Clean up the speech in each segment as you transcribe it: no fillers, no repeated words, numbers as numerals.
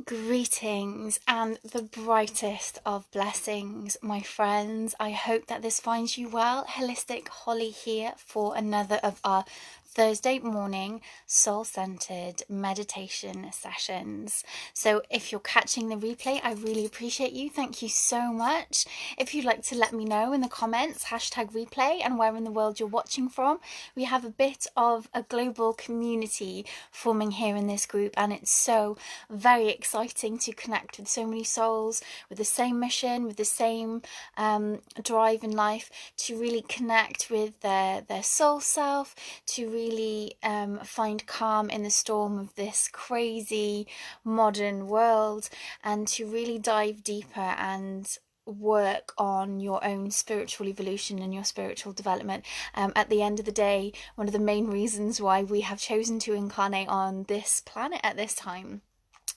Greetings and the brightest of blessings, my friends. I hope that this finds you well. Holistic Holly here for another of our Thursday morning soul-centered meditation sessions. So if you're catching the replay, I really appreciate you. Thank you so much. If you'd like to let me know in the comments, #replay, and where in the world you're watching from. We have a bit of a global community forming here in this group, and it's so very exciting to connect with so many souls with the same mission, with the same drive in life, to really connect with their soul self, to really find calm in the storm of this crazy modern world, and to really dive deeper and work on your own spiritual evolution and your spiritual development. At the end of the day, one of the main reasons why we have chosen to incarnate on this planet at this time.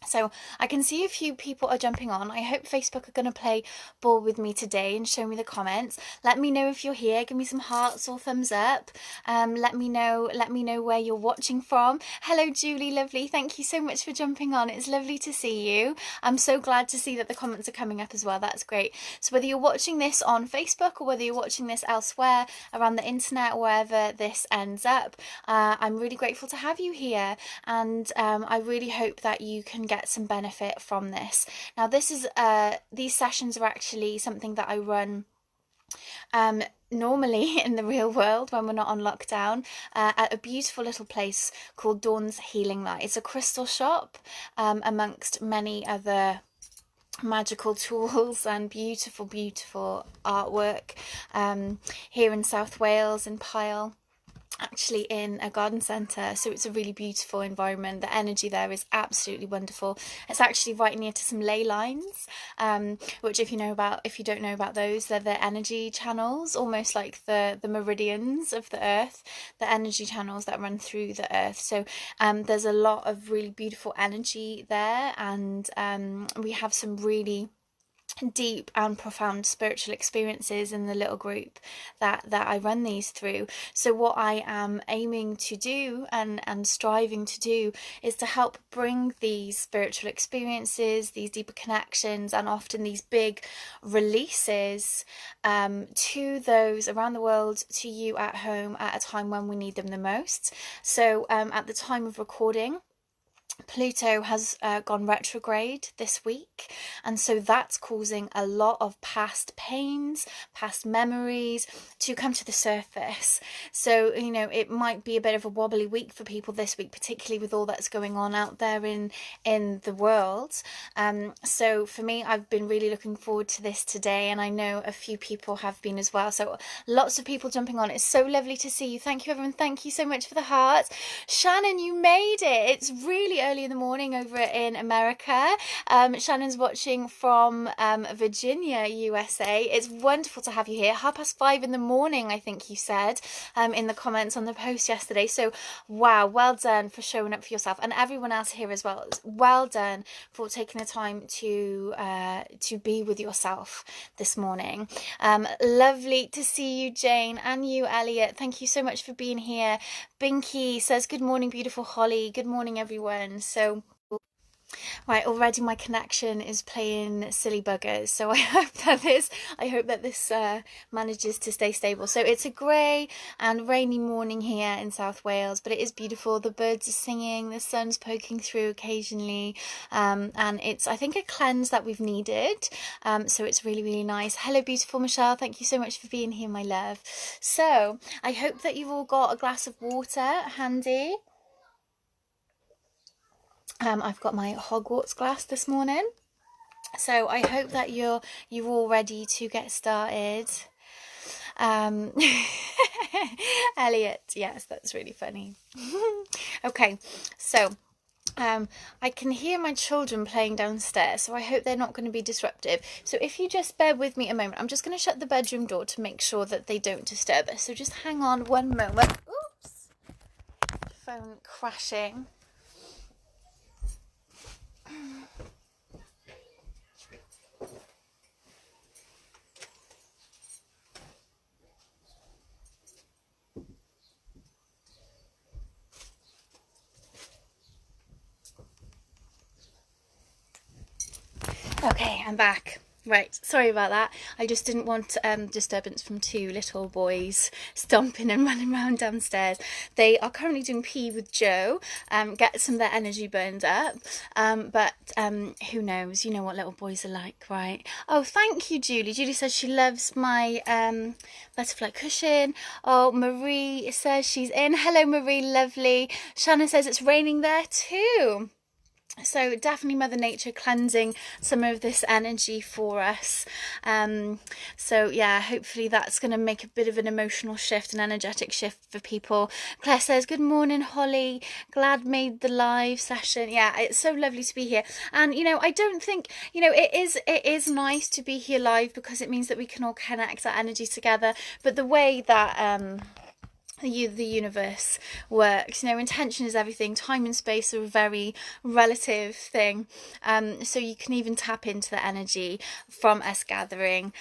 So I can see a few people are jumping on. I hope Facebook are going to play ball with me today and show me the comments. Let me know if you're here. Give me some hearts or thumbs up. Let me know where you're watching from. Hello, Julie, lovely. Thank you so much for jumping on. It's lovely to see you. I'm so glad to see that the comments are coming up as well. That's great. So whether you're watching this on Facebook or whether you're watching this elsewhere around the internet, wherever this ends up, I'm really grateful to have you here, and I really hope that you can get some benefit from this. Now, this is these sessions are actually something that I run normally in the real world when we're not on lockdown, at a beautiful little place called Dawn's Healing Light. It's a crystal shop amongst many other magical tools and beautiful artwork here in South Wales, in Pyle, actually in a garden centre. So it's a really beautiful environment. The energy there is absolutely wonderful. It's actually right near to some ley lines, which if you don't know about those, they're the energy channels, almost like the meridians of the earth, the energy channels that run through the earth. So there's a lot of really beautiful energy there, and we have some really deep and profound spiritual experiences in the little group that I run these through. So what I am aiming to do and striving to do is to help bring these spiritual experiences, these deeper connections, and often these big releases to those around the world, to you at home at a time when we need them the most. So at the time of recording, Pluto has gone retrograde this week, and so that's causing a lot of past pains, past memories to come to the surface. So, you know, it might be a bit of a wobbly week for people this week, particularly with all that's going on out there in the world. So for me, I've been really looking forward to this today, and I know a few people have been as well. So lots of people jumping on. It's so lovely to see you. Thank you, everyone. Thank you so much for the hearts. Shannon, you made it. It's really early in the morning over in America. Shannon's watching from Virginia, USA. It's wonderful to have you here. 5:30 in the morning, I think you said in the comments on the post yesterday. So wow, well done for showing up for yourself, and everyone else here as well. Well done for taking the time to be with yourself this morning. Lovely to see you, Jane, and you, Elliot. Thank you so much for being here. Binky says, good morning, beautiful Holly. Good morning, everyone. So right, already my connection is playing silly buggers, so I hope that this manages to stay stable. So it's a grey and rainy morning here in South Wales, but it is beautiful. The birds are singing, the sun's poking through occasionally, and it's, I think, a cleanse that we've needed. So it's really nice. Hello, beautiful Michelle. Thank you so much for being here, my love. So I hope that you've all got a glass of water handy. I've got my Hogwarts glass this morning, so I hope that you're all ready to get started. Elliot, yes, that's really funny. Okay, so I can hear my children playing downstairs, so I hope they're not going to be disruptive. So if you just bear with me a moment, I'm just going to shut the bedroom door to make sure that they don't disturb us. So just hang on one moment. Oops, phone crashing. Okay, I'm back. Right, sorry about that. I just didn't want disturbance from two little boys stomping and running around downstairs. They are currently doing pee with Joe, get some of their energy burned up. But who knows? You know what little boys are like, right? Oh, thank you, Julie. Julie says she loves my butterfly cushion. Oh, Marie says she's in. Hello, Marie, lovely. Shanna says it's raining there too. So definitely Mother Nature cleansing some of this energy for us. So yeah, hopefully that's going to make a bit of an emotional shift, an energetic shift for people. Claire says, good morning, Holly. Glad made the live session. Yeah, it's so lovely to be here. And, you know, I don't think, you know, it is nice to be here live because it means that we can all connect our energy together. But the way that the universe works, you know, intention is everything. Time and space are a very relative thing, so you can even tap into the energy from us gathering,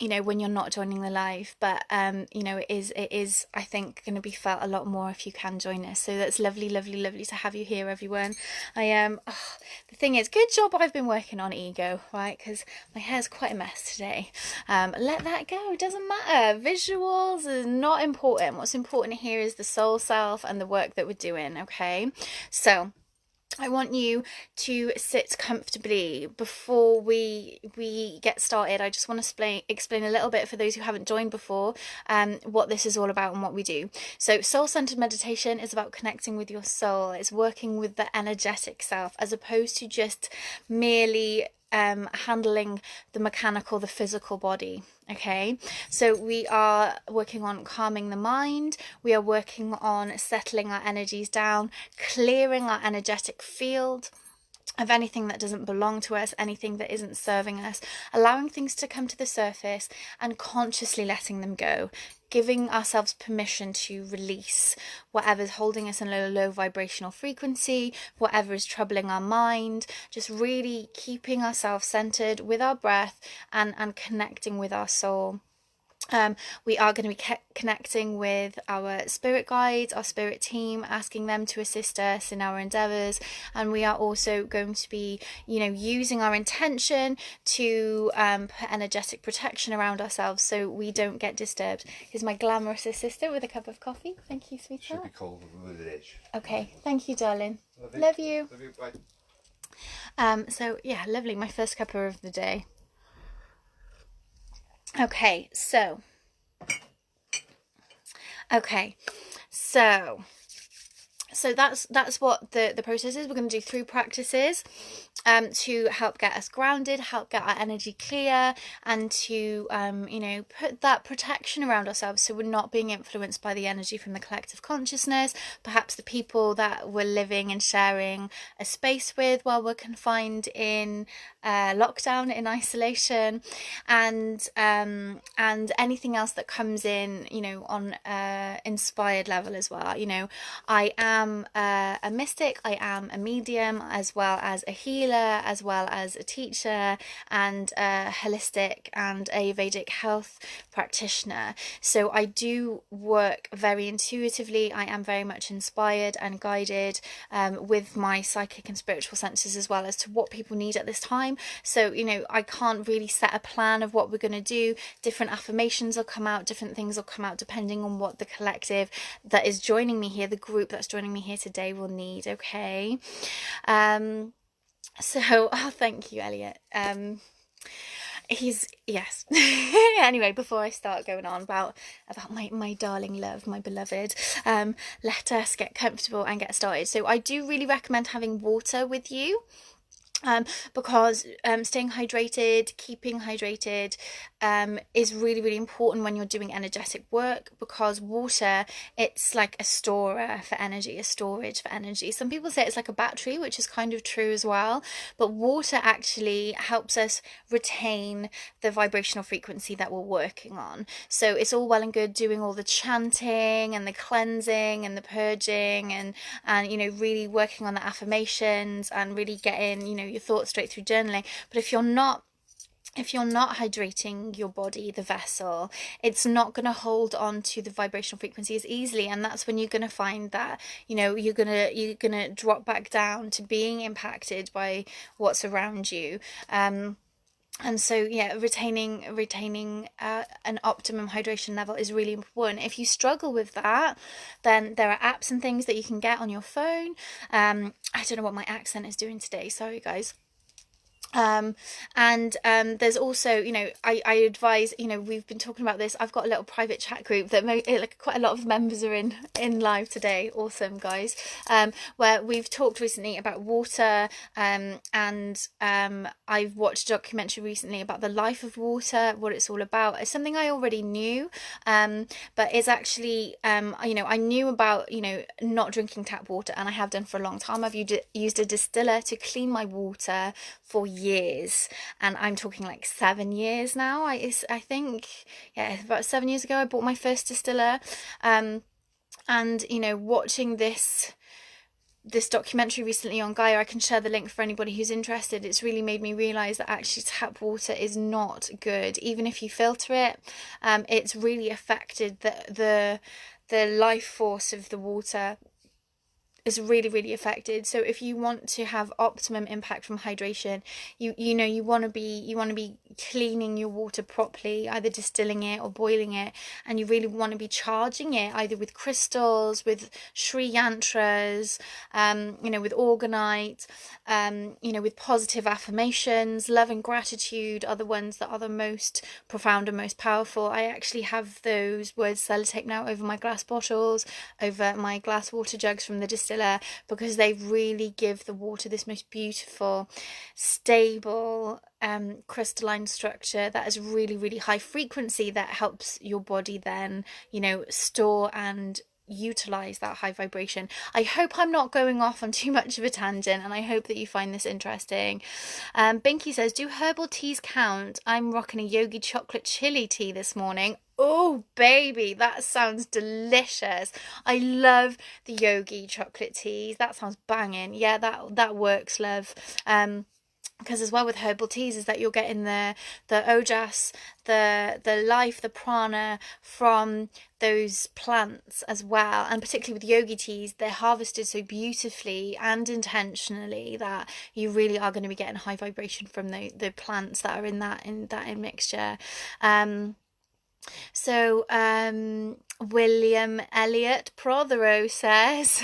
you know, when you're not joining the live, but you know, it is I think going to be felt a lot more if you can join us. So that's lovely to have you here, everyone. The thing is, good job I've been working on ego, right? Because my hair's quite a mess today. Let that go, it doesn't matter. Visuals is not important. What's important here is the soul self and the work that we're doing. Okay, so I want you to sit comfortably. Before we get started, I just want to explain a little bit for those who haven't joined before, what this is all about and what we do. So soul-centered meditation is about connecting with your soul. It's working with the energetic self as opposed to just merely handling the mechanical, the physical body. Okay, so we are working on calming the mind, we are working on settling our energies down, clearing our energetic field of anything that doesn't belong to us, anything that isn't serving us, allowing things to come to the surface and consciously letting them go, giving ourselves permission to release whatever's holding us in a low vibrational frequency, whatever is troubling our mind, just really keeping ourselves centered with our breath and connecting with our soul. We are going to be connecting with our spirit guides, our spirit team, asking them to assist us in our endeavors, and we are also going to be, you know, using our intention to put energetic protection around ourselves so we don't get disturbed. Here's my glamorous assistant with a cup of coffee. Thank you, sweetheart. Should be cold with it is. Okay, thank you, darling. Love you. Love you. Bye. So yeah, lovely. My first cuppa of the day. Okay, so that's what the process is. We're going to do 3 practices to help get us grounded, help get our energy clear, and to you know, put that protection around ourselves so we're not being influenced by the energy from the collective consciousness, perhaps the people that we're living and sharing a space with while we're confined in lockdown, in isolation, and anything else that comes in, you know, on inspired level as well. You know, I am a mystic, I am a medium, as well as a healer, as well as a teacher, and a holistic and Ayurvedic health practitioner. So I do work very intuitively. I am very much inspired and guided with my psychic and spiritual senses as well as to what people need at this time. So, you know, I can't really set a plan of what we're going to do. Different affirmations will come out, different things will come out depending on what the collective that is joining me here, the group that's joining me here today, will need. Okay. So, oh, thank you, Elliot. Yes. Anyway, before I start going on about my darling love, my beloved, let us get comfortable and get started. So I do really recommend having water with you. Because staying hydrated, keeping hydrated is really important when you're doing energetic work, because water, it's like a storer for energy, a storage for energy. Some people say it's like a battery, which is kind of true as well, but water actually helps us retain the vibrational frequency that we're working on. So it's all well and good doing all the chanting and the cleansing and the purging and you know, really working on the affirmations and really getting, you know, your thoughts straight through journaling. But if you're not if you're not hydrating your body, the vessel, it's not going to hold on to the vibrational frequency as easily, and that's when you're going to find that, you know, you're going to drop back down to being impacted by what's around you. And so, yeah, retaining an optimum hydration level is really important. If you struggle with that, then there are apps and things that you can get on your phone. I don't know what my accent is doing today, sorry guys. And there's also, you know, I advise, you know, we've been talking about this. I've got a little private chat group that like quite a lot of members are in live today. Awesome, guys. Where we've talked recently about water, and I've watched a documentary recently about the life of water, what it's all about. It's something I already knew, but it's actually, you know, I knew about, you know, not drinking tap water, and I have done for a long time. I've used a distiller to clean my water for years, and I'm talking like 7 years now. I think, yeah, about 7 years ago I bought my first distiller. And you know, watching this documentary recently on Gaia, I can share the link for anybody who's interested. It's really made me realize that actually tap water is not good, even if you filter it. It's really affected the life force of the water is really affected. So if you want to have optimum impact from hydration, you know, you want to be cleaning your water properly, either distilling it or boiling it, and you really want to be charging it either with crystals, with Sri yantras, you know, with organite, you know, with positive affirmations. Love and gratitude are the ones that are the most profound and most powerful. I actually have those words sellotaped now over my glass bottles, over my glass water jugs from the distiller, because they really give the water this most beautiful, stable, crystalline structure that is really high frequency, that helps your body then, you know, store and utilize that high vibration. I hope I'm not going off on too much of a tangent, and I hope that you find this interesting. Binky says, do herbal teas count? I'm rocking a yogi chocolate chili tea this morning. Oh baby, that sounds delicious. I love the yogi chocolate teas. That sounds banging. Yeah, that works, love. Because as well with herbal teas is that you're getting the ojas, the life, the prana from those plants as well. And particularly with yogi teas, they're harvested so beautifully and intentionally that you really are going to be getting high vibration from the plants that are in that mixture. So William Elliott Prothero says,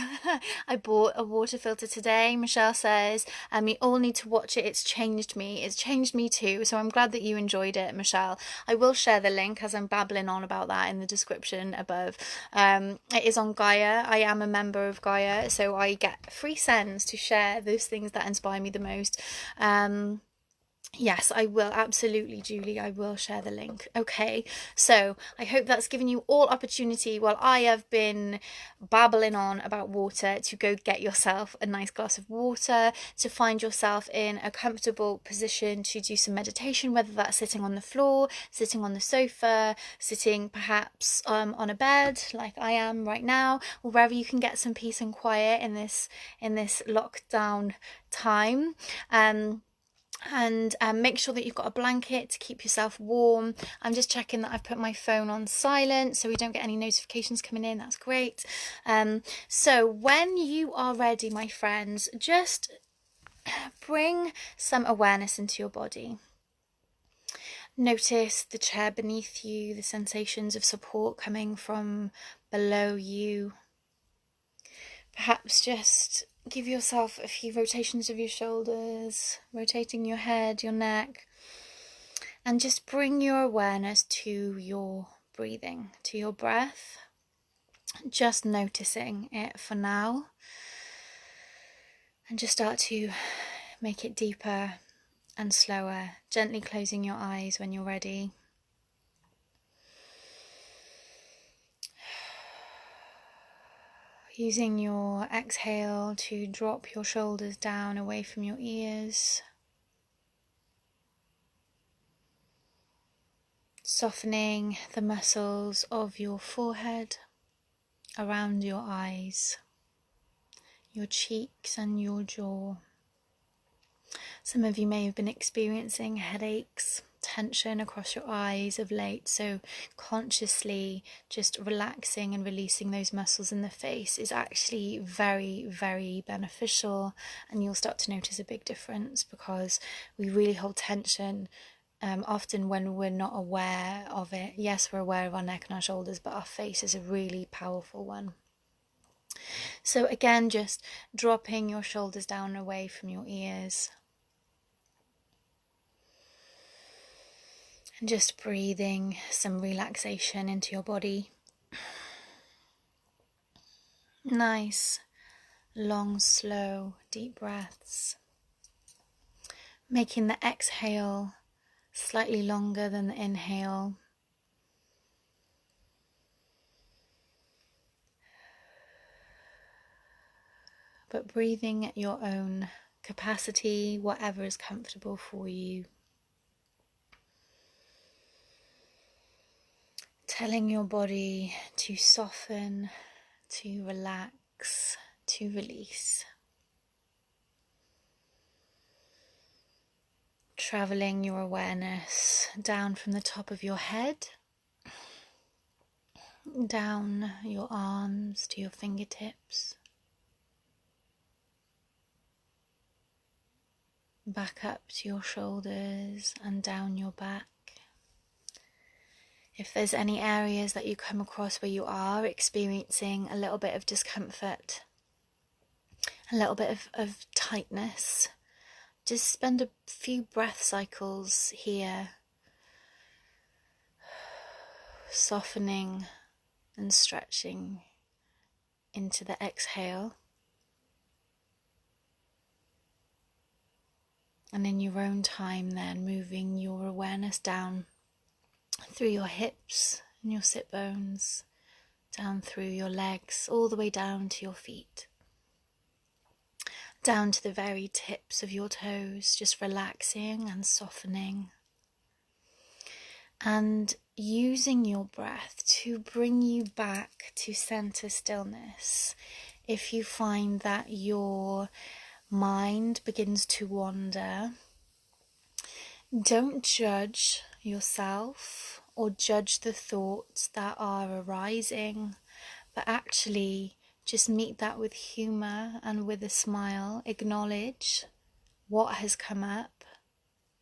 I bought a water filter today. Michelle says, we all need to watch it. It's changed me. It's changed me too. So I'm glad that you enjoyed it, Michelle. I will share the link as I'm babbling on about that in the description above. It is on Gaia. I am a member of Gaia, so I get free sends to share those things that inspire me the most. Yes, I will. Absolutely, Julie. I will share the link. Okay, so I hope that's given you all opportunity while I have been babbling on about water to go get yourself a nice glass of water, to find yourself in a comfortable position to do some meditation, whether that's sitting on the floor, sitting on the sofa, sitting perhaps on a bed like I am right now, or wherever you can get some peace and quiet in this lockdown time. And make sure that you've got a blanket to keep yourself warm. I'm just checking that I've put my phone on silent so we don't get any notifications coming in. That's great. So when you are ready, my friends, just bring some awareness into your body. Notice the chair beneath you, the sensations of support coming from below you. Perhaps just give yourself a few rotations of your shoulders, rotating your head, your neck, and just bring your awareness to your breathing, to your breath, just noticing it for now, and just start to make it deeper and slower, gently closing your eyes when you're ready. Using your exhale to drop your shoulders down away from your ears. Softening the muscles of your forehead, around your eyes, your cheeks and your jaw. Some of you may have been experiencing headaches, tension across your eyes of late, so consciously just relaxing and releasing those muscles in the face is actually very, very beneficial, and you'll start to notice a big difference, because we really hold tension often when we're not aware of it. Yes, we're aware of our neck and our shoulders, but our face is a really powerful one. So again, just dropping your shoulders down away from your ears. And just breathing some relaxation into your body. Nice, long, slow, deep breaths. Making the exhale slightly longer than the inhale. But breathing at your own capacity, whatever is comfortable for you. Telling your body to soften, to relax, to release. Traveling your awareness down from the top of your head, down your arms to your fingertips, back up to your shoulders and down your back. If there's any areas that you come across where you are experiencing a little bit of discomfort, a little bit of tightness, just spend a few breath cycles here, softening and stretching into the exhale. And in your own time then, moving your awareness down through your hips and your sit bones, down through your legs, all the way down to your feet, down to the very tips of your toes, just relaxing and softening, and using your breath to bring you back to center stillness. If you find that your mind begins to wander, don't judge yourself or judge the thoughts that are arising, but actually just meet that with humor and with a smile. Acknowledge what has come up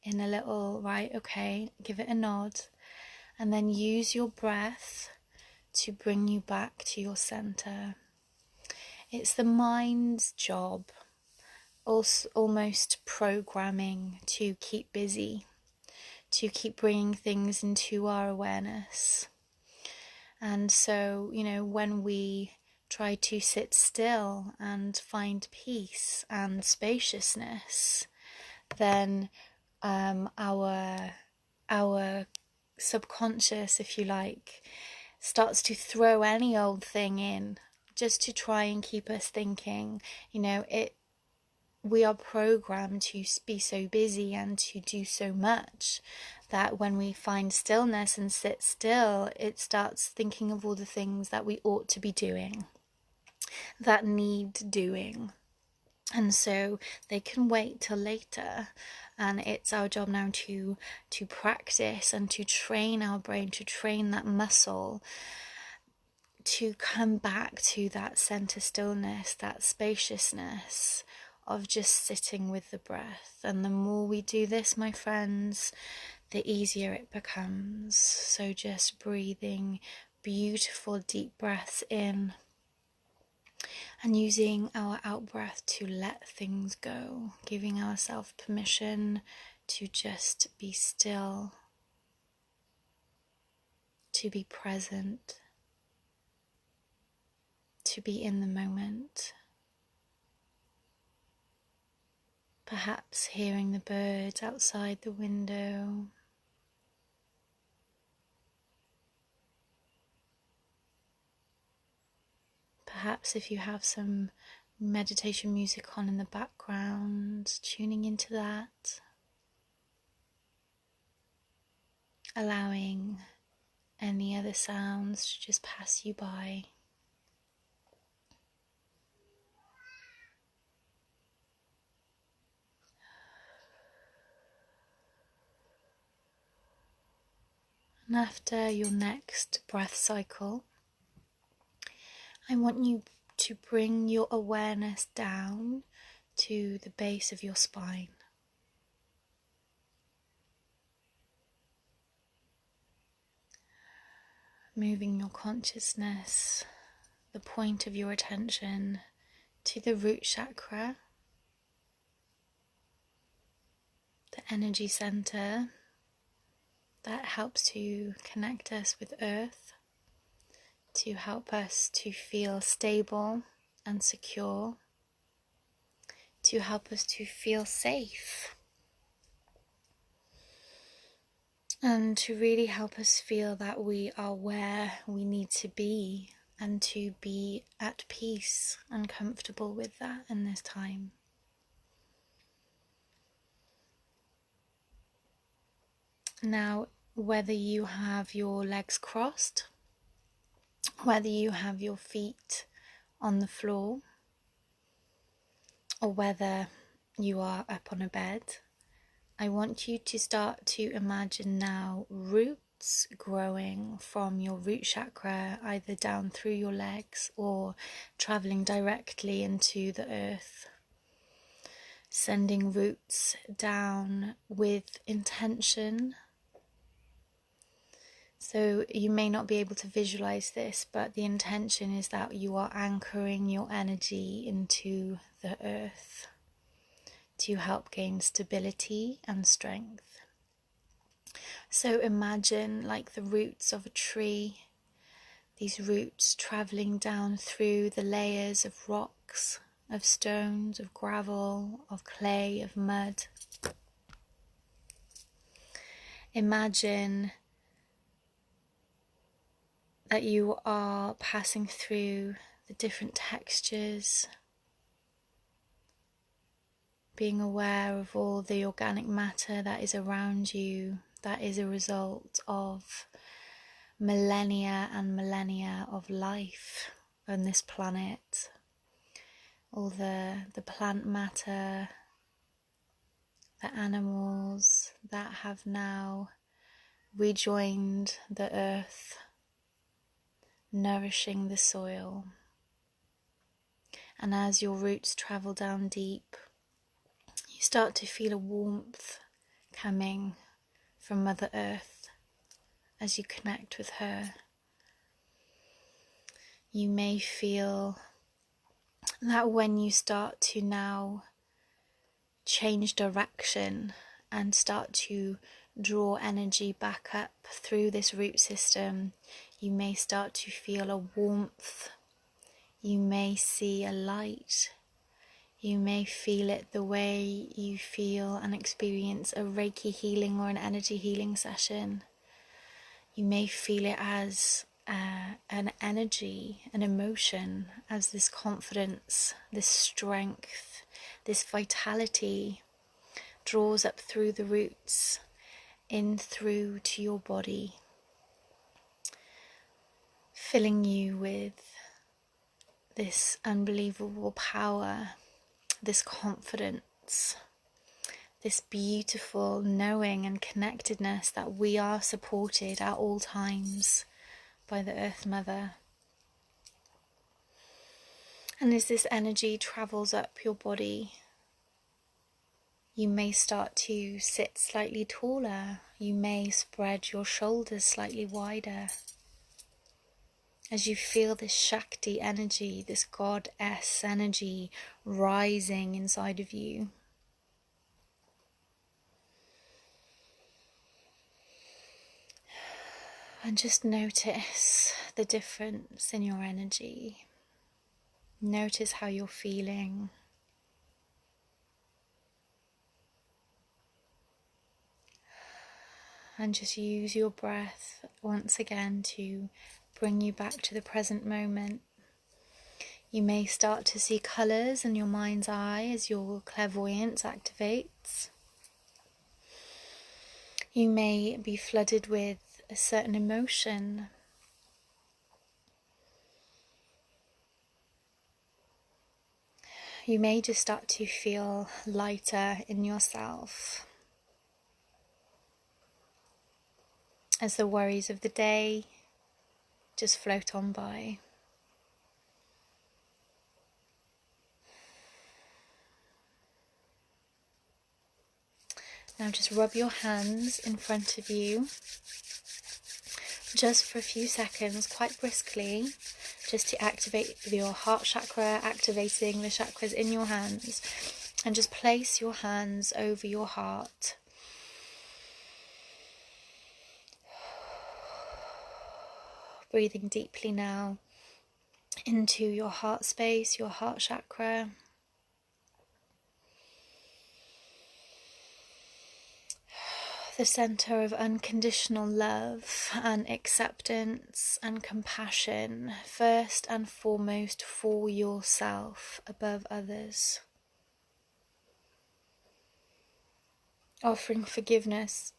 in a little, right, okay, give it a nod, and then use your breath to bring you back to your center. It's the mind's job, also almost programming, to keep busy, to keep bringing things into our awareness. And so, when we try to sit still and find peace and spaciousness, then our subconscious, if you like, starts to throw any old thing in just to try and keep us thinking. We are programmed to be so busy and to do so much that when we find stillness and sit still, it starts thinking of all the things that we ought to be doing, that need doing. And so they can wait till later, and it's our job now to practice and to train our brain, to train that muscle to come back to that center stillness, that spaciousness of just sitting with the breath. And the more we do this, my friends, the easier it becomes. So just breathing beautiful deep breaths in and using our out breath to let things go, giving ourselves permission to just be still, to be present, to be in the moment. Perhaps hearing the birds outside the window. Perhaps if you have some meditation music on in the background, tuning into that. Allowing any other sounds to just pass you by. And after your next breath cycle, I want you to bring your awareness down to the base of your spine. Moving your consciousness, the point of your attention, to the root chakra, the energy center that helps to connect us with earth, to help us to feel stable and secure, to help us to feel safe, and to really help us feel that we are where we need to be and to be at peace and comfortable with that in this time. Now, whether you have your legs crossed, whether you have your feet on the floor, or whether you are up on a bed, I want you to start to imagine now roots growing from your root chakra, either down through your legs or traveling directly into the earth, sending roots down with intention. So you may not be able to visualize this, but the intention is that you are anchoring your energy into the earth to help gain stability and strength. So imagine like the roots of a tree, these roots traveling down through the layers of rocks, of stones, of gravel, of clay, of mud. Imagine that you are passing through the different textures, being aware of all the organic matter that is around you, that is a result of millennia and millennia of life on this planet. All the plant matter, the animals that have now rejoined the earth, nourishing the soil. And as your roots travel down deep, you start to feel a warmth coming from Mother Earth as you connect with her. You may feel that when you start to now change direction and start to draw energy back up through this root system, you may start to feel a warmth. You may see a light. You may feel it the way you feel and experience a Reiki healing or an energy healing session. You may feel it as an energy, an emotion, as this confidence, this strength, this vitality draws up through the roots, in through to your body, filling you with this unbelievable power, this confidence, this beautiful knowing and connectedness that we are supported at all times by the Earth Mother. And as this energy travels up your body, you may start to sit slightly taller. You may spread your shoulders slightly wider. As you feel this Shakti energy, this goddess energy rising inside of you. And just notice the difference in your energy. Notice how you're feeling. And just use your breath once again to bring you back to the present moment. You may start to see colours in your mind's eye as your clairvoyance activates. You may be flooded with a certain emotion. You may just start to feel lighter in yourself. as the worries of the day just float on by. Now just rub your hands in front of you, just for a few seconds, quite briskly, just to activate your heart chakra, activating the chakras in your hands. And just place your hands over your heart. Breathing deeply now into your heart space, your heart chakra. The center of unconditional love and acceptance and compassion, first and foremost for yourself above others. Offering forgiveness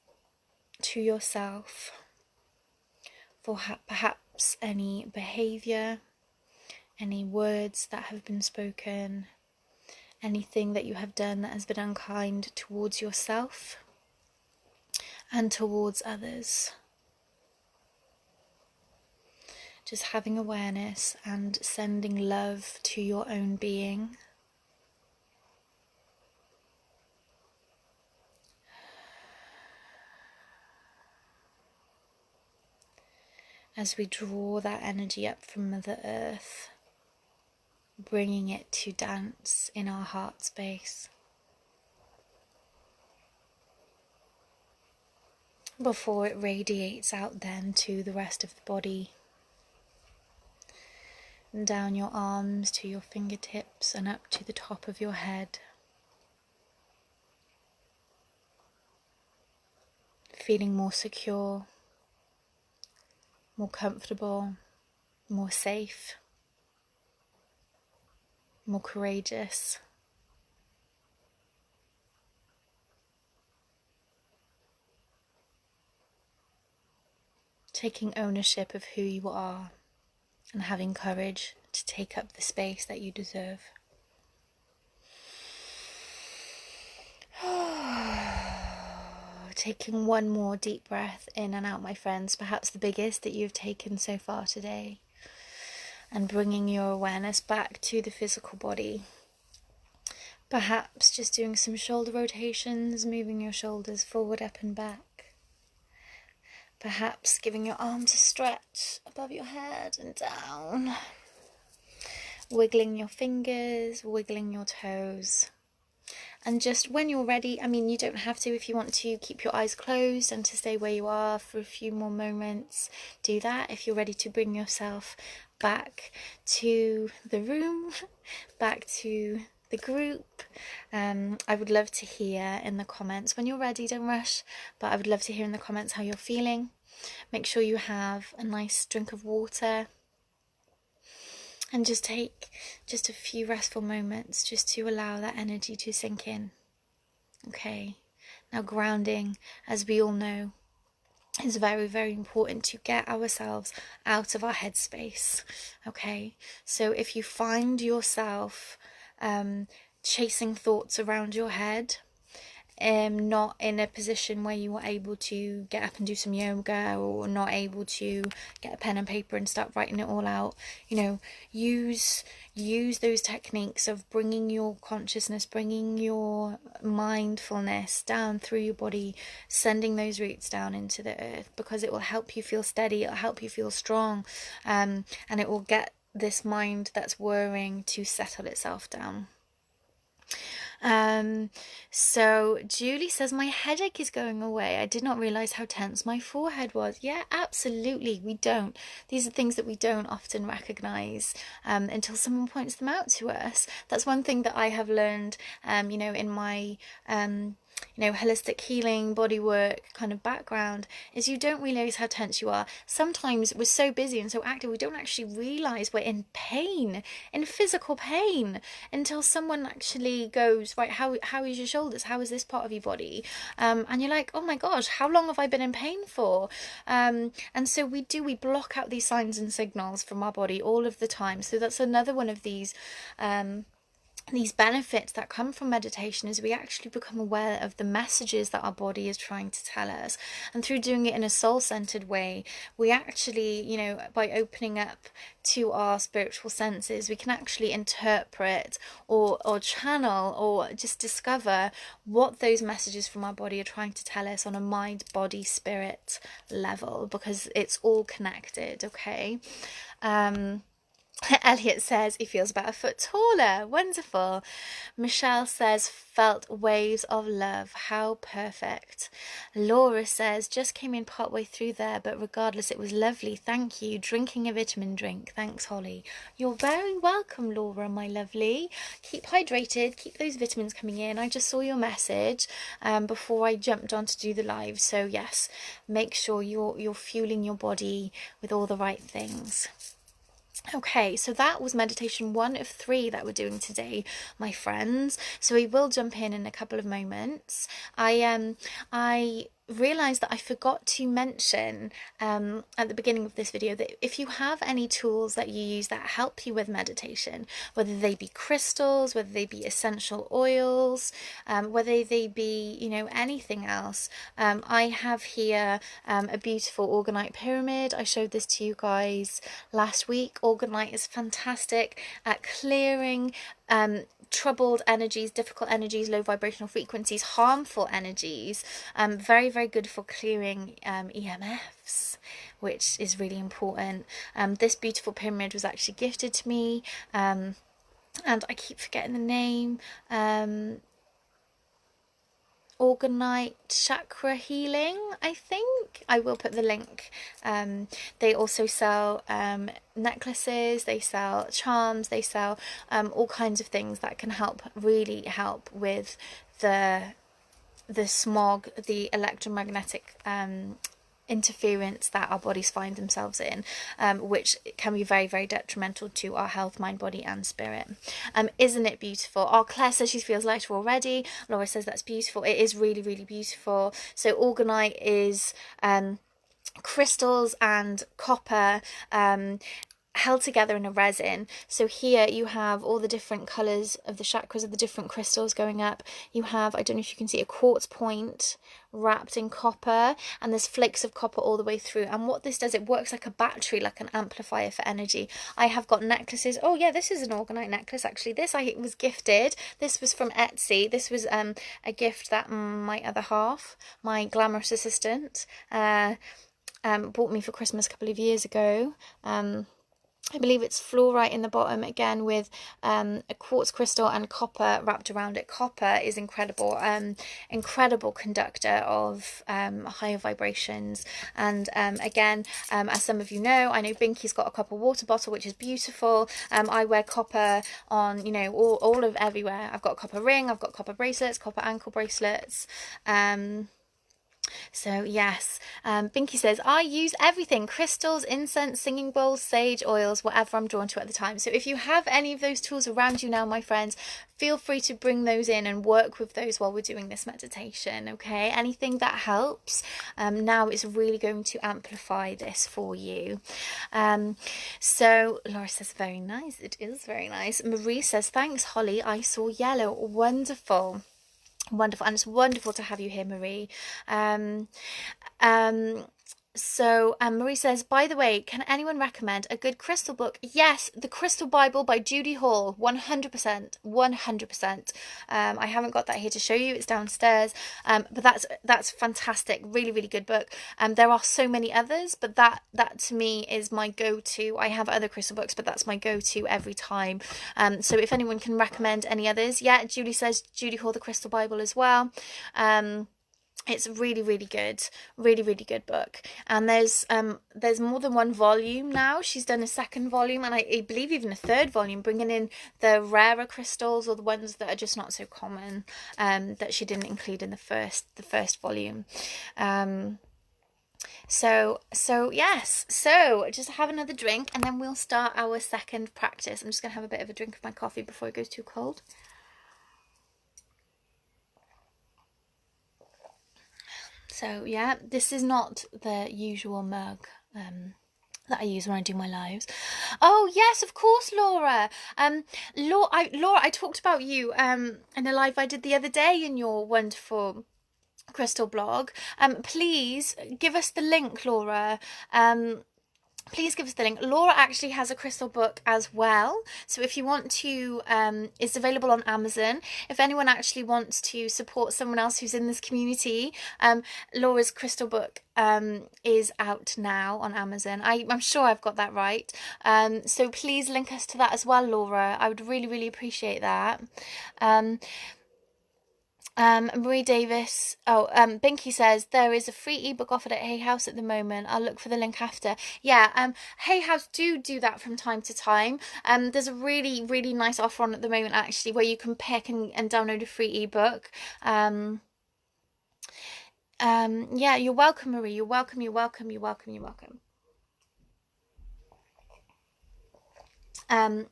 to yourself for perhaps any behavior, any words that have been spoken, anything that you have done that has been unkind towards yourself and towards others. Just having awareness and sending love to your own being. As we draw that energy up from Mother Earth, bringing it to dance in our heart space. Before it radiates out then to the rest of the body. And down your arms to your fingertips and up to the top of your head. Feeling more secure, more comfortable, more safe, more courageous. Taking ownership of who you are and having courage to take up the space that you deserve. Taking one more deep breath in and out, my friends, perhaps the biggest that you've taken so far today. And bringing your awareness back to the physical body. Perhaps just doing some shoulder rotations, moving your shoulders forward, up and back. Perhaps giving your arms a stretch above your head and down. Wiggling your fingers, wiggling your toes. And just when you're ready, I mean, you don't have to. If you want to keep your eyes closed and to stay where you are for a few more moments, do that. If you're ready to bring yourself back to the room, back to the group, I would love to hear in the comments. When you're ready, don't rush, but I would love to hear in the comments how you're feeling. Make sure you have a nice drink of water. And just take just a few restful moments just to allow that energy to sink in. Okay, now grounding, as we all know, is very, very important to get ourselves out of our headspace. Okay, so if you find yourself chasing thoughts around your head, not in a position where you are able to get up and do some yoga, or not able to get a pen and paper and start writing it all out, you know, use those techniques of bringing your consciousness, bringing your mindfulness down through your body, sending those roots down into the earth, because it will help you feel steady, it'll help you feel strong, and it will get this mind that's worrying to settle itself down. So Julie says, my headache is going away. I did not realize how tense my forehead was. Yeah, absolutely. We don't. These are things that we don't often recognize until someone points them out to us. That's one thing that I have learned, in my holistic healing, body work kind of background, is you don't realize how tense you are. Sometimes we're so busy and so active, we don't actually realize we're in pain, in physical pain, until someone actually goes, right, how is your shoulders? How is this part of your body? And you're like, oh my gosh, how long have I been in pain for? And so we block out these signs and signals from our body all of the time. So that's another one of these these benefits that come from meditation is we actually become aware of the messages that our body is trying to tell us. And through doing it in a soul-centered way, we actually, you know, by opening up to our spiritual senses, we can actually interpret or channel or just discover what those messages from our body are trying to tell us on a mind, body, spirit level, because it's all connected, okay? Elliot says he feels about a foot taller. Wonderful. Michelle says felt waves of love. How perfect. Laura says just came in part way through there, but regardless, it was lovely. Thank you. Drinking a vitamin drink. Thanks, Holly. You're very welcome, Laura, my lovely. Keep hydrated. Keep those vitamins coming in. I just saw your message before I jumped on to do the live. So yes, make sure you're fueling your body with all the right things. Okay, so that was meditation 1 of 3 that we're doing today, my friends. So we will jump in a couple of moments. I realized that I forgot to mention at the beginning of this video that if you have any tools that you use that help you with meditation, whether they be crystals, whether they be essential oils, whether they be, you know, anything else, I have here a beautiful orgonite pyramid. I showed this to you guys last week. Orgonite is fantastic at clearing troubled energies, difficult energies, low vibrational frequencies, harmful energies. Very, very good for clearing EMFs, which is really important. This beautiful pyramid was actually gifted to me, and I keep forgetting the name. Orgonite Chakra healing, I think. I will put the link. They also sell necklaces, they sell charms, they sell all kinds of things that can really help with the smog, the electromagnetic interference that our bodies find themselves in, which can be very, very detrimental to our health, mind, body and spirit. Isn't it beautiful? Oh, Claire says she feels lighter already. Laura says that's beautiful. It is really, really beautiful. So orgonite is crystals and copper held together in a resin. So here you have all the different colours of the chakras of the different crystals going up. You have, I don't know if you can see, a quartz point wrapped in copper, and there's flakes of copper all the way through. And what this does, it works like a battery, like an amplifier for energy. I have got necklaces. Oh yeah, this is an orgonite necklace actually. This I was gifted. This was from Etsy. This was a gift that my other half, my glamorous assistant, bought me for Christmas a couple of years ago. I believe it's fluorite in the bottom, again with a quartz crystal and copper wrapped around it. Copper is incredible, incredible conductor of higher vibrations. And again, as some of you know, I know Binky's got a copper water bottle, which is beautiful. I wear copper on, you know, all of everywhere. I've got a copper ring, I've got copper bracelets, copper ankle bracelets. So yes, Binky says, I use everything, crystals, incense, singing bowls, sage oils, whatever I'm drawn to at the time. So if you have any of those tools around you now, my friends, feel free to bring those in and work with those while we're doing this meditation, okay? Anything that helps now is really going to amplify this for you. So Laura says, very nice. It is very nice. Marie says, thanks, Holly. I saw yellow. Wonderful. Wonderful, and it's wonderful to have you here, Marie. So Marie says, by the way, can anyone recommend a good crystal book? Yes, The Crystal Bible by Judy Hall, 100%, 100%. I haven't got that here to show you, it's downstairs, but that's fantastic, really, really good book. There are so many others, but that to me is my go-to. I have other crystal books, but that's my go-to every time. So if anyone can recommend any others, yeah, Julie says Judy Hall, The Crystal Bible as well. It's really, really good, really, really good book. And there's more than one volume now. She's done a second volume, and I believe even a third volume, bringing in the rarer crystals, or the ones that are just not so common, that she didn't include in the first volume. So yes, so just have another drink, and then we'll start our second practice. I'm just gonna have a bit of a drink of my coffee before it goes too cold. So yeah, this is not the usual mug that I use when I do my lives. Oh yes, of course, Laura. Laura, I talked about you in a live I did the other day in your wonderful crystal blog. Please give us the link, Laura. Please give us the link. Laura actually has a crystal book as well, so if you want to, it's available on Amazon. If anyone actually wants to support someone else who's in this community, Laura's crystal book is out now on Amazon. I'm sure I've got that right. So please link us to that as well, Laura. I would really, really appreciate that. Marie Davis, Binky says there is a free ebook offered at Hay House at the moment. I'll look for the link after. Yeah, Hay House do that from time to time. There's a really, really nice offer on at the moment actually, where you can pick and download a free ebook. Yeah, you're welcome, Marie. You're welcome. You're welcome. You're welcome. You're welcome. And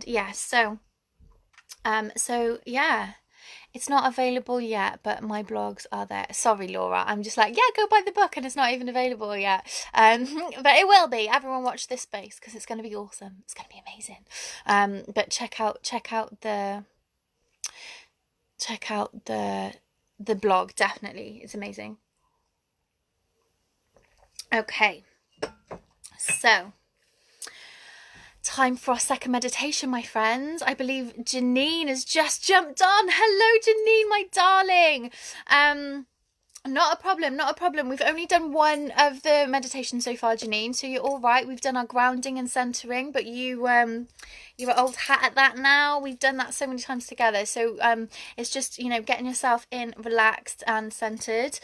yeah, so yeah. It's not available yet, but my blogs are there. Sorry, Laura. I'm just like, yeah, go buy the book, and it's not even available yet. But it will be. Everyone watch this space because it's going to be awesome. It's going to be amazing. But check out the blog. Definitely, it's amazing. Okay, so. Time for our second meditation, my friends. I believe Janine has just jumped on. Hello, Janine, my darling. Not a problem, not a problem. We've only done one of the meditations so far, Janine, so you're all right. We've done our grounding and centering, but you're an old hat at that now. We've done that so many times together. So it's just, getting yourself in relaxed and centered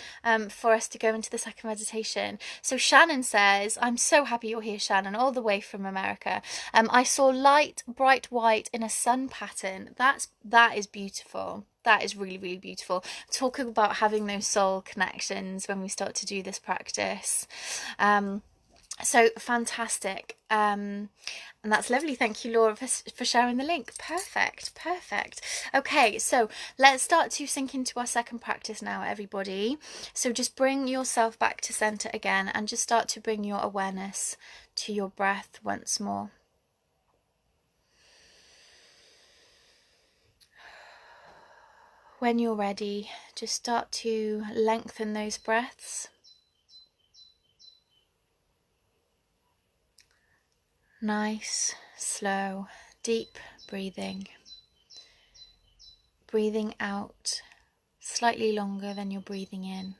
for us to go into the second meditation. So Shannon says, I'm so happy you're here, Shannon, all the way from America. I saw light, bright white in a sun pattern. That is beautiful. That is really, really beautiful. Talking about having those soul connections when we start to do this practice. So fantastic. And that's lovely. Thank you, Laura, for sharing the link. Perfect. Okay, so let's start to sink into our second practice now, everybody. So just bring yourself back to center again and just start to bring your awareness to your breath once more. When you're ready, just start to lengthen those breaths. Nice, slow, deep breathing. Breathing out slightly longer than you're breathing in.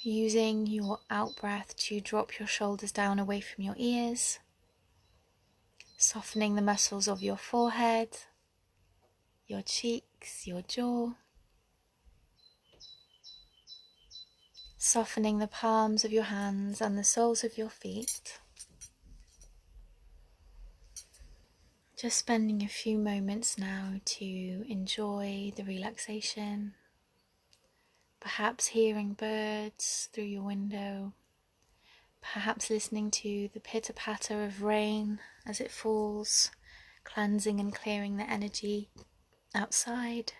Using your out breath to drop your shoulders down away from your ears, softening the muscles of your forehead, your cheeks, your jaw, softening the palms of your hands and the soles of your feet. Just spending a few moments now to enjoy the relaxation. Perhaps hearing birds through your window, perhaps listening to the pitter-patter of rain as it falls, cleansing and clearing the energy outside.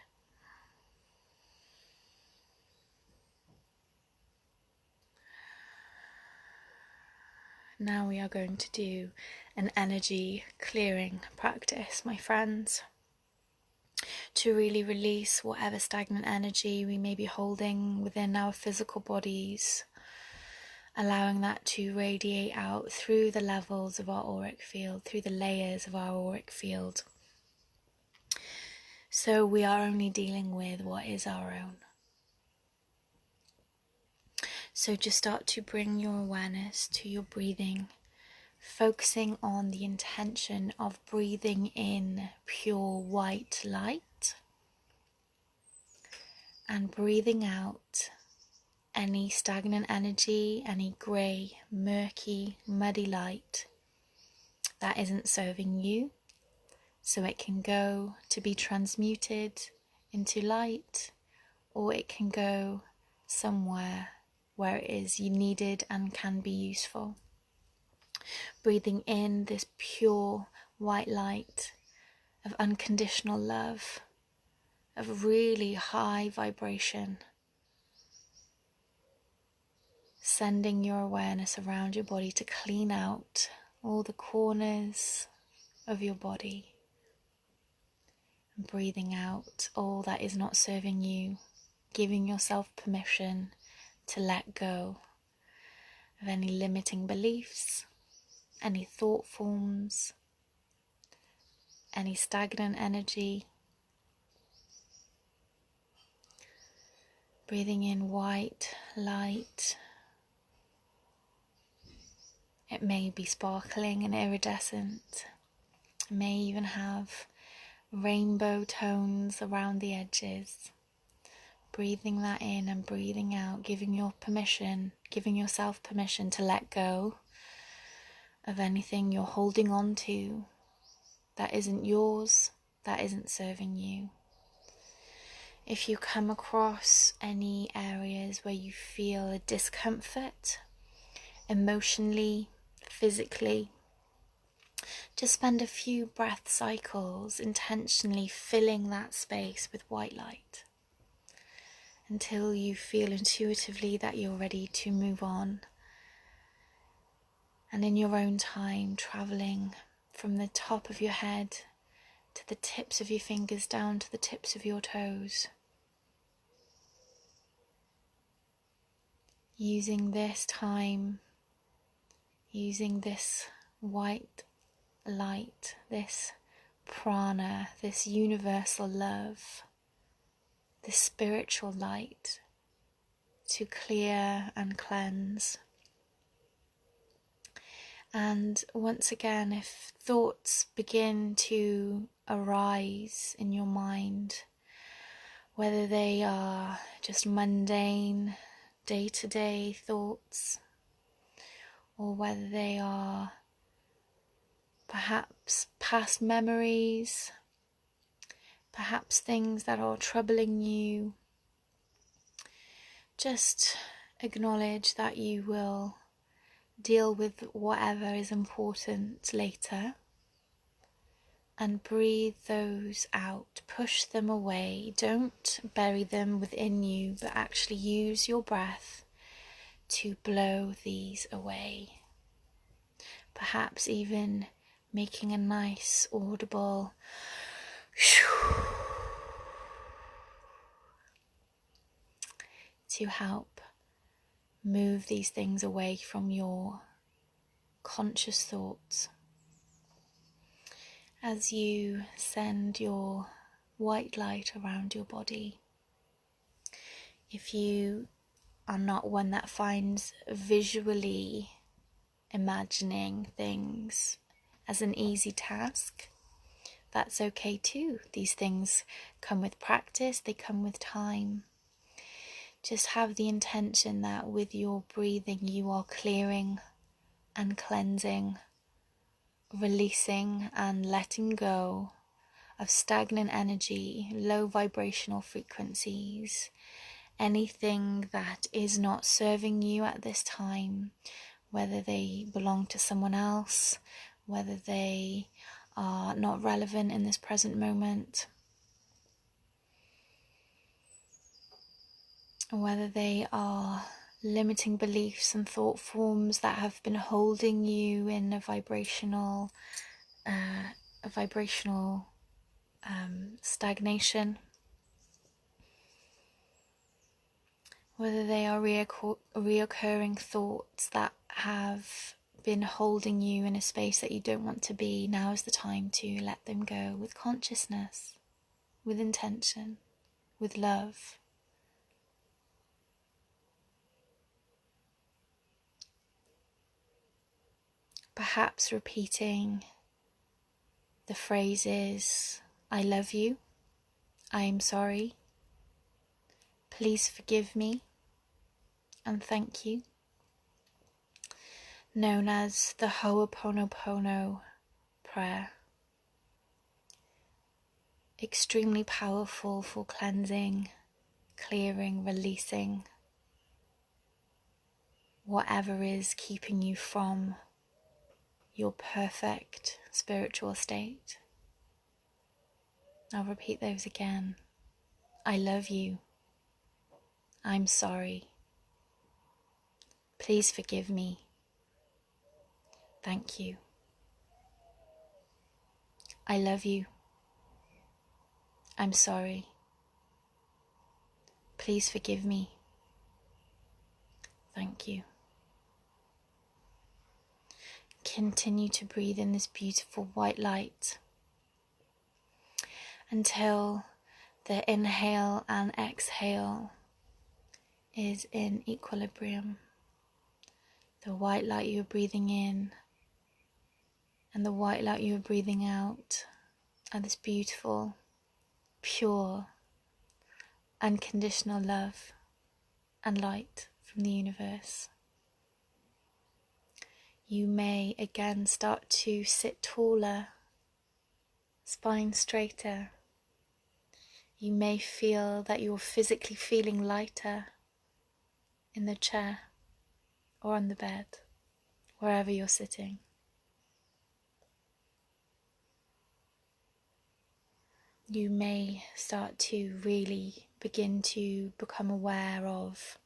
Now we are going to do an energy clearing practice, my friends, to really release whatever stagnant energy we may be holding within our physical bodies, allowing that to radiate out through the levels of our auric field, through the layers of our auric field. So we are only dealing with what is our own. So just start to bring your awareness to your breathing, focusing on the intention of breathing in pure white light and breathing out any stagnant energy, any grey, murky, muddy light that isn't serving you, so it can go to be transmuted into light, or it can go somewhere where it is needed and can be useful. Breathing in this pure white light of unconditional love, of really high vibration, sending your awareness around your body to clean out all the corners of your body. And breathing out all that is not serving you, giving yourself permission to let go of any limiting beliefs, any thought forms, any stagnant energy. Breathing in white light. It may be sparkling and iridescent. It may even have rainbow tones around the edges. Breathing that in and breathing out, giving yourself permission to let go of anything you're holding on to that isn't yours, that isn't serving you. If you come across any areas where you feel a discomfort, emotionally, physically, just spend a few breath cycles intentionally filling that space with white light until you feel intuitively that you're ready to move on. And in your own time, traveling from the top of your head to the tips of your fingers down to the tips of your toes. Using this time, using this white light, this prana, this universal love, this spiritual light to clear and cleanse. And once again, if thoughts begin to arise in your mind, whether they are just mundane, day-to-day thoughts, or whether they are perhaps past memories, perhaps things that are troubling you, just acknowledge that you will deal with whatever is important later, and breathe those out, push them away. Don't bury them within you, but actually use your breath to blow these away. Perhaps even making a nice audible to help move these things away from your conscious thoughts. As you send your white light around your body, if you are not one that finds visually imagining things as an easy task, that's okay too. These things come with practice, they come with time. Just have the intention that with your breathing you are clearing and cleansing, releasing and letting go of stagnant energy, low vibrational frequencies, anything that is not serving you at this time, whether they belong to someone else, whether they are not relevant in this present moment, whether they are limiting beliefs and thought forms that have been holding you in a vibrational stagnation, whether they are reoccurring thoughts that have been holding you in a space that you don't want to be. Now is the time to let them go with consciousness, with intention, with love. Perhaps repeating the phrases, I love you, I am sorry, please forgive me, and thank you, known as the Ho'oponopono prayer. Extremely powerful for cleansing, clearing, releasing whatever is keeping you from your perfect spiritual state. I'll repeat those again. I love you. I'm sorry. Please forgive me. Thank you. I love you. I'm sorry. Please forgive me. Thank you. Continue to breathe in this beautiful white light until the inhale and exhale is in equilibrium. The white light you're breathing in and the white light you're breathing out are this beautiful, pure, unconditional love and light from the universe. You may again start to sit taller, spine straighter. You may feel that you're physically feeling lighter in the chair or on the bed, wherever you're sitting. You may start to really begin to become aware of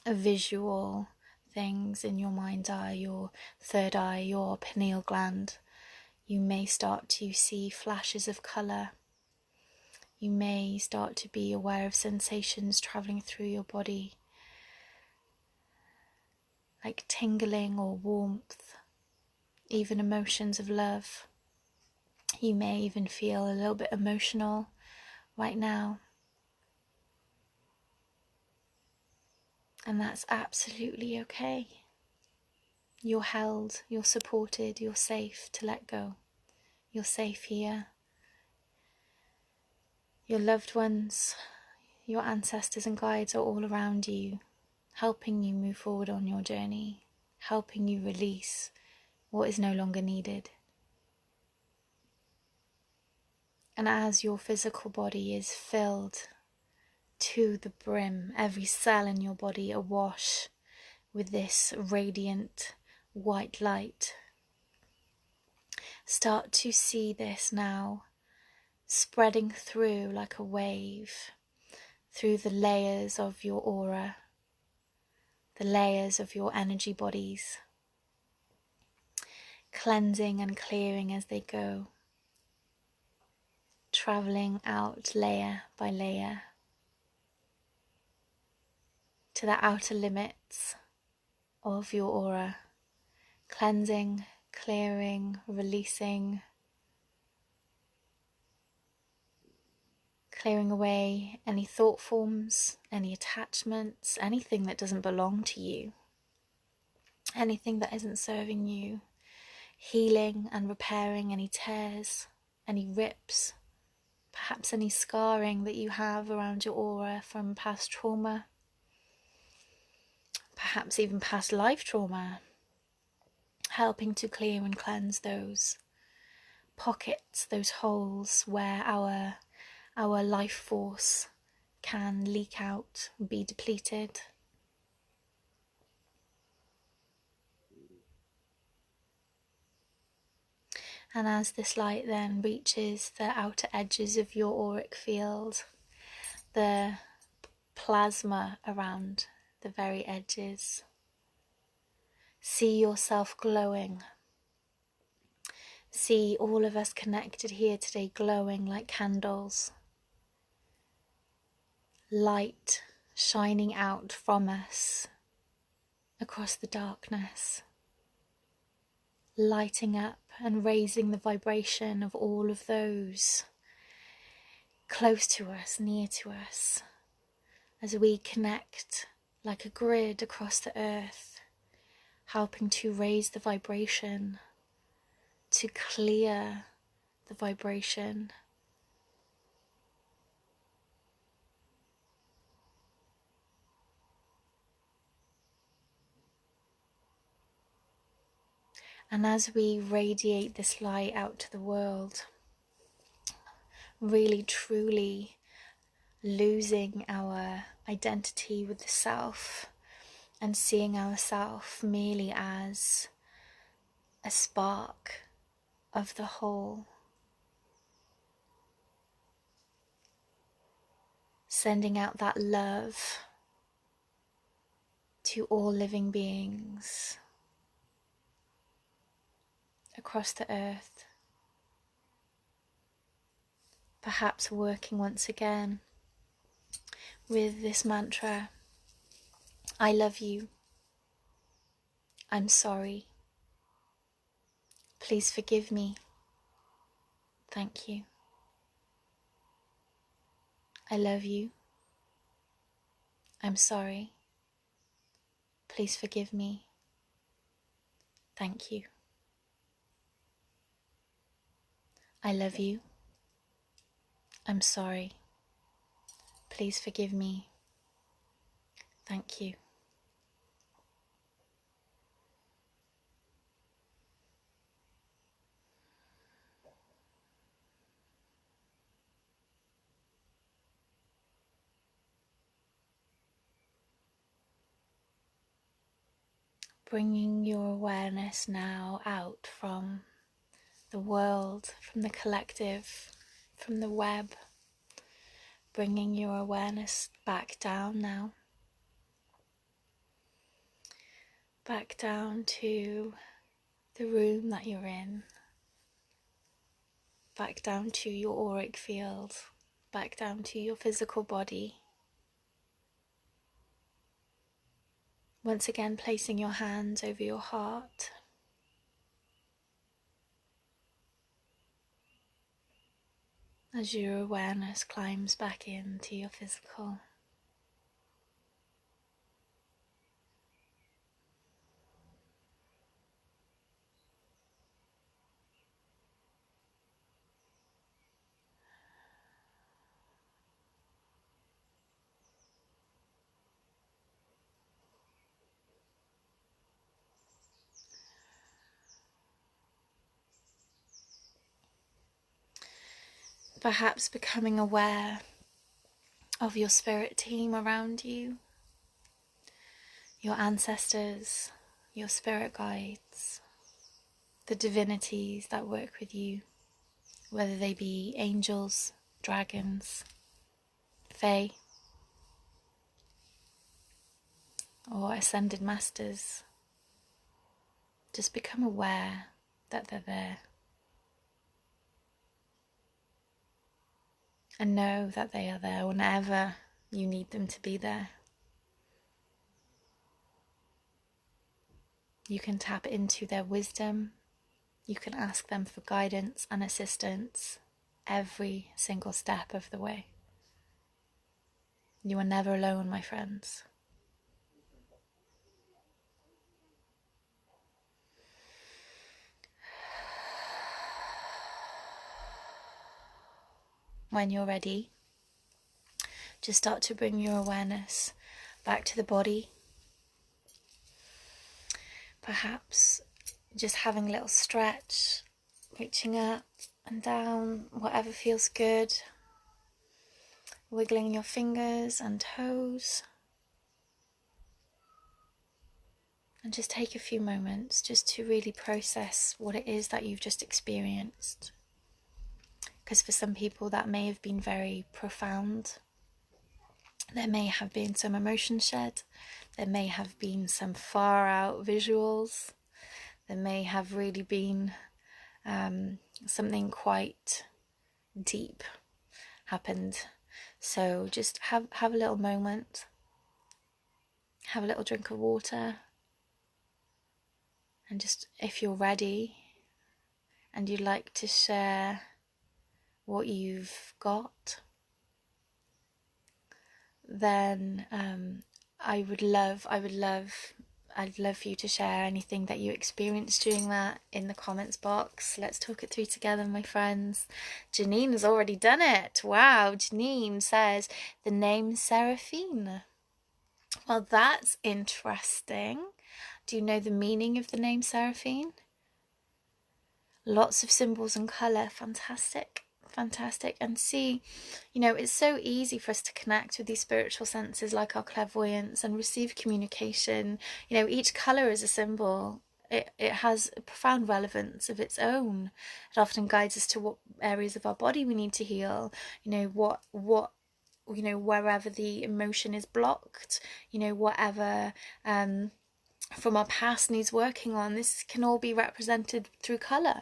visual things in your mind's eye, your third eye, your pineal gland. You may start to see flashes of colour. You may start to be aware of sensations travelling through your body, like tingling or warmth, even emotions of love. You may even feel a little bit emotional right now. And that's absolutely okay. You're held, you're supported, you're safe to let go. You're safe here. Your loved ones, your ancestors and guides are all around you, helping you move forward on your journey, helping you release what is no longer needed. And as your physical body is filled to the brim, every cell in your body awash with this radiant white light, start to see this now spreading through like a wave, through the layers of your aura, the layers of your energy bodies, cleansing and clearing as they go, travelling out layer by layer to the outer limits of your aura, cleansing, clearing, releasing, clearing away any thought forms, any attachments, anything that doesn't belong to you, anything that isn't serving you, healing and repairing any tears, any rips, perhaps any scarring that you have around your aura from past trauma, perhaps even past life trauma, helping to clear and cleanse those pockets, those holes where our life force can leak out, be depleted. And as this light then reaches the outer edges of your auric field, the plasma around the very edges, see yourself glowing. See all of us connected here today glowing like candles. Light shining out from us across the darkness, lighting up and raising the vibration of all of those close to us, near to us, as we connect like a grid across the earth, helping to raise the vibration, to clear the vibration. And as we radiate this light out to the world, really truly losing our identity with the self and seeing ourself merely as a spark of the whole, sending out that love to all living beings across the earth. Perhaps working once again with this mantra, I love you, I'm sorry, please forgive me, thank you. I love you, I'm sorry, please forgive me, thank you. I love you, I'm sorry, please forgive me, thank you. Bringing your awareness now out from the world, from the collective, from the web. Bringing your awareness back down now. Back down to the room that you're in. Back down to your auric field. Back down to your physical body. Once again, placing your hands over your heart. As your awareness climbs back into your physical. Perhaps becoming aware of your spirit team around you, your ancestors, your spirit guides, the divinities that work with you, whether they be angels, dragons, fae, or ascended masters. Just become aware that they're there. And know that they are there whenever you need them to be there. You can tap into their wisdom. You can ask them for guidance and assistance every single step of the way. You are never alone, my friends. When you're ready, just start to bring your awareness back to the body. Perhaps just having a little stretch, reaching up and down, whatever feels good. Wiggling your fingers and toes. And just take a few moments just to really process what it is that you've just experienced. Because for some people that may have been very profound. There may have been some emotion shed. There may have been some far out visuals. There may have really been something quite deep happened. So just have a little moment. Have a little drink of water. And just, if you're ready and you'd like to share what you've got, then I'd love for you to share anything that you experienced during that in the comments box. Let's talk it through together, my friends. Janine has already done it. Wow, Janine says the name Seraphine. Well, that's interesting. Do you know the meaning of the name Seraphine? Lots of symbols and colour. Fantastic. And see, it's so easy for us to connect with these spiritual senses like our clairvoyance and receive communication. Each colour is a symbol. It has a profound relevance of its own. It often guides us to what areas of our body we need to heal. What you know, wherever the emotion is blocked, you know, whatever from our past needs working on. This can all be represented through colour.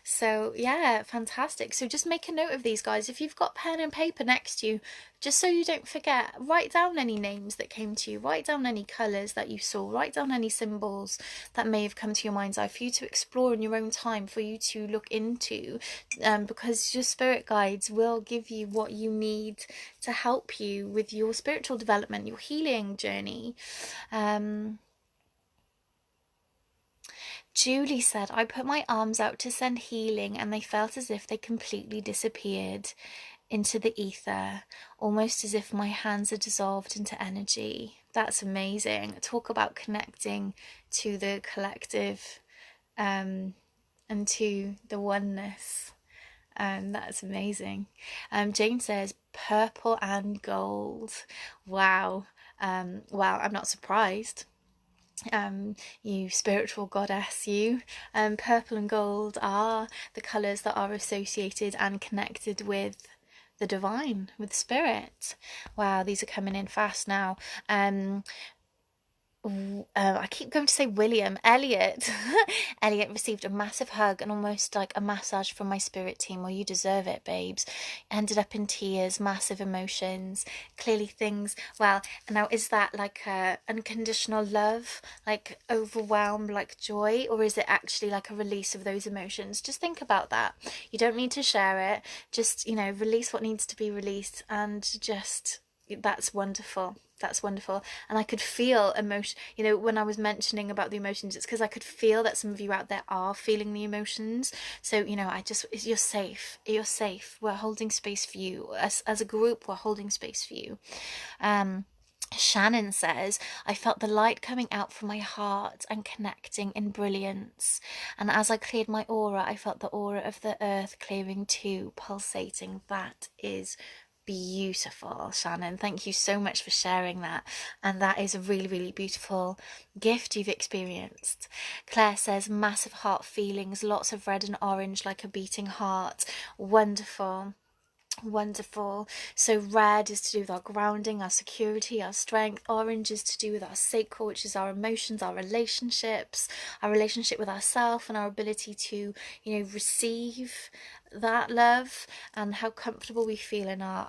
So yeah, fantastic. So just make a note of these, guys. If you've got pen and paper next to you, just so you don't forget, write down any names that came to you, write down any colours that you saw, write down any symbols that may have come to your mind's eye for you to explore in your own time, for you to look into, because your spirit guides will give you what you need to help you with your spiritual development, your healing journey. Julie said, I put my arms out to send healing and they felt as if they completely disappeared into the ether, almost as if my hands are dissolved into energy. That's amazing. Talk about connecting to the collective and to the oneness. That's amazing. Jane says, purple and gold. Wow. Well, I'm not surprised. You spiritual goddess, you. Purple and gold are the colours that are associated and connected with the divine, with spirit. Wow, these are coming in fast now. I keep going to say William. Elliot. Elliot received a massive hug and almost like a massage from my spirit team. Well, you deserve it, babes. Ended up in tears, massive emotions, clearly things. Well, now is that like unconditional love, like overwhelm, like joy, or is it actually like a release of those emotions? Just think about that. You don't need to share it. Just, you know, release what needs to be released, and just, that's wonderful. That's wonderful. And I could feel emotion, you know, when I was mentioning about the emotions, it's because I could feel that some of you out there are feeling the emotions. So, you know, you're safe. You're safe. We're holding space for you. As a group, we're holding space for you. Shannon says, I felt the light coming out from my heart and connecting in brilliance. And as I cleared my aura, I felt the aura of the earth clearing too, pulsating. That is beautiful, Shannon. Thank you so much for sharing that. And that is a really, really beautiful gift you've experienced. Claire says, massive heart feelings, lots of red and orange like a beating heart. Wonderful. Wonderful. So red is to do with our grounding, our security, our strength. Orange is to do with our sacral, which is our emotions, our relationships, our relationship with ourselves, and our ability to, you know, receive that love, and how comfortable we feel in our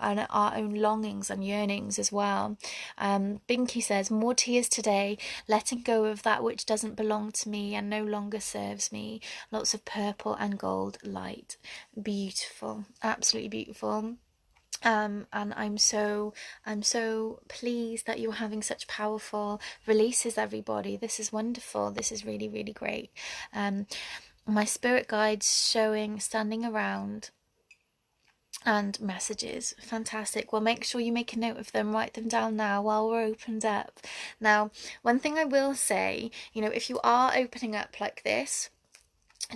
own longings and yearnings as well. Binky says, more tears today, letting go of that which doesn't belong to me and no longer serves me. Lots of purple and gold light. Beautiful, absolutely beautiful. And I'm so pleased that you're having such powerful releases, everybody. This is wonderful. This is really, really great. My spirit guides showing standing around and messages. Fantastic. Well, make sure you make a note of them, write them down now while we're opened up. Now, one thing I will say, you know, if you are opening up like this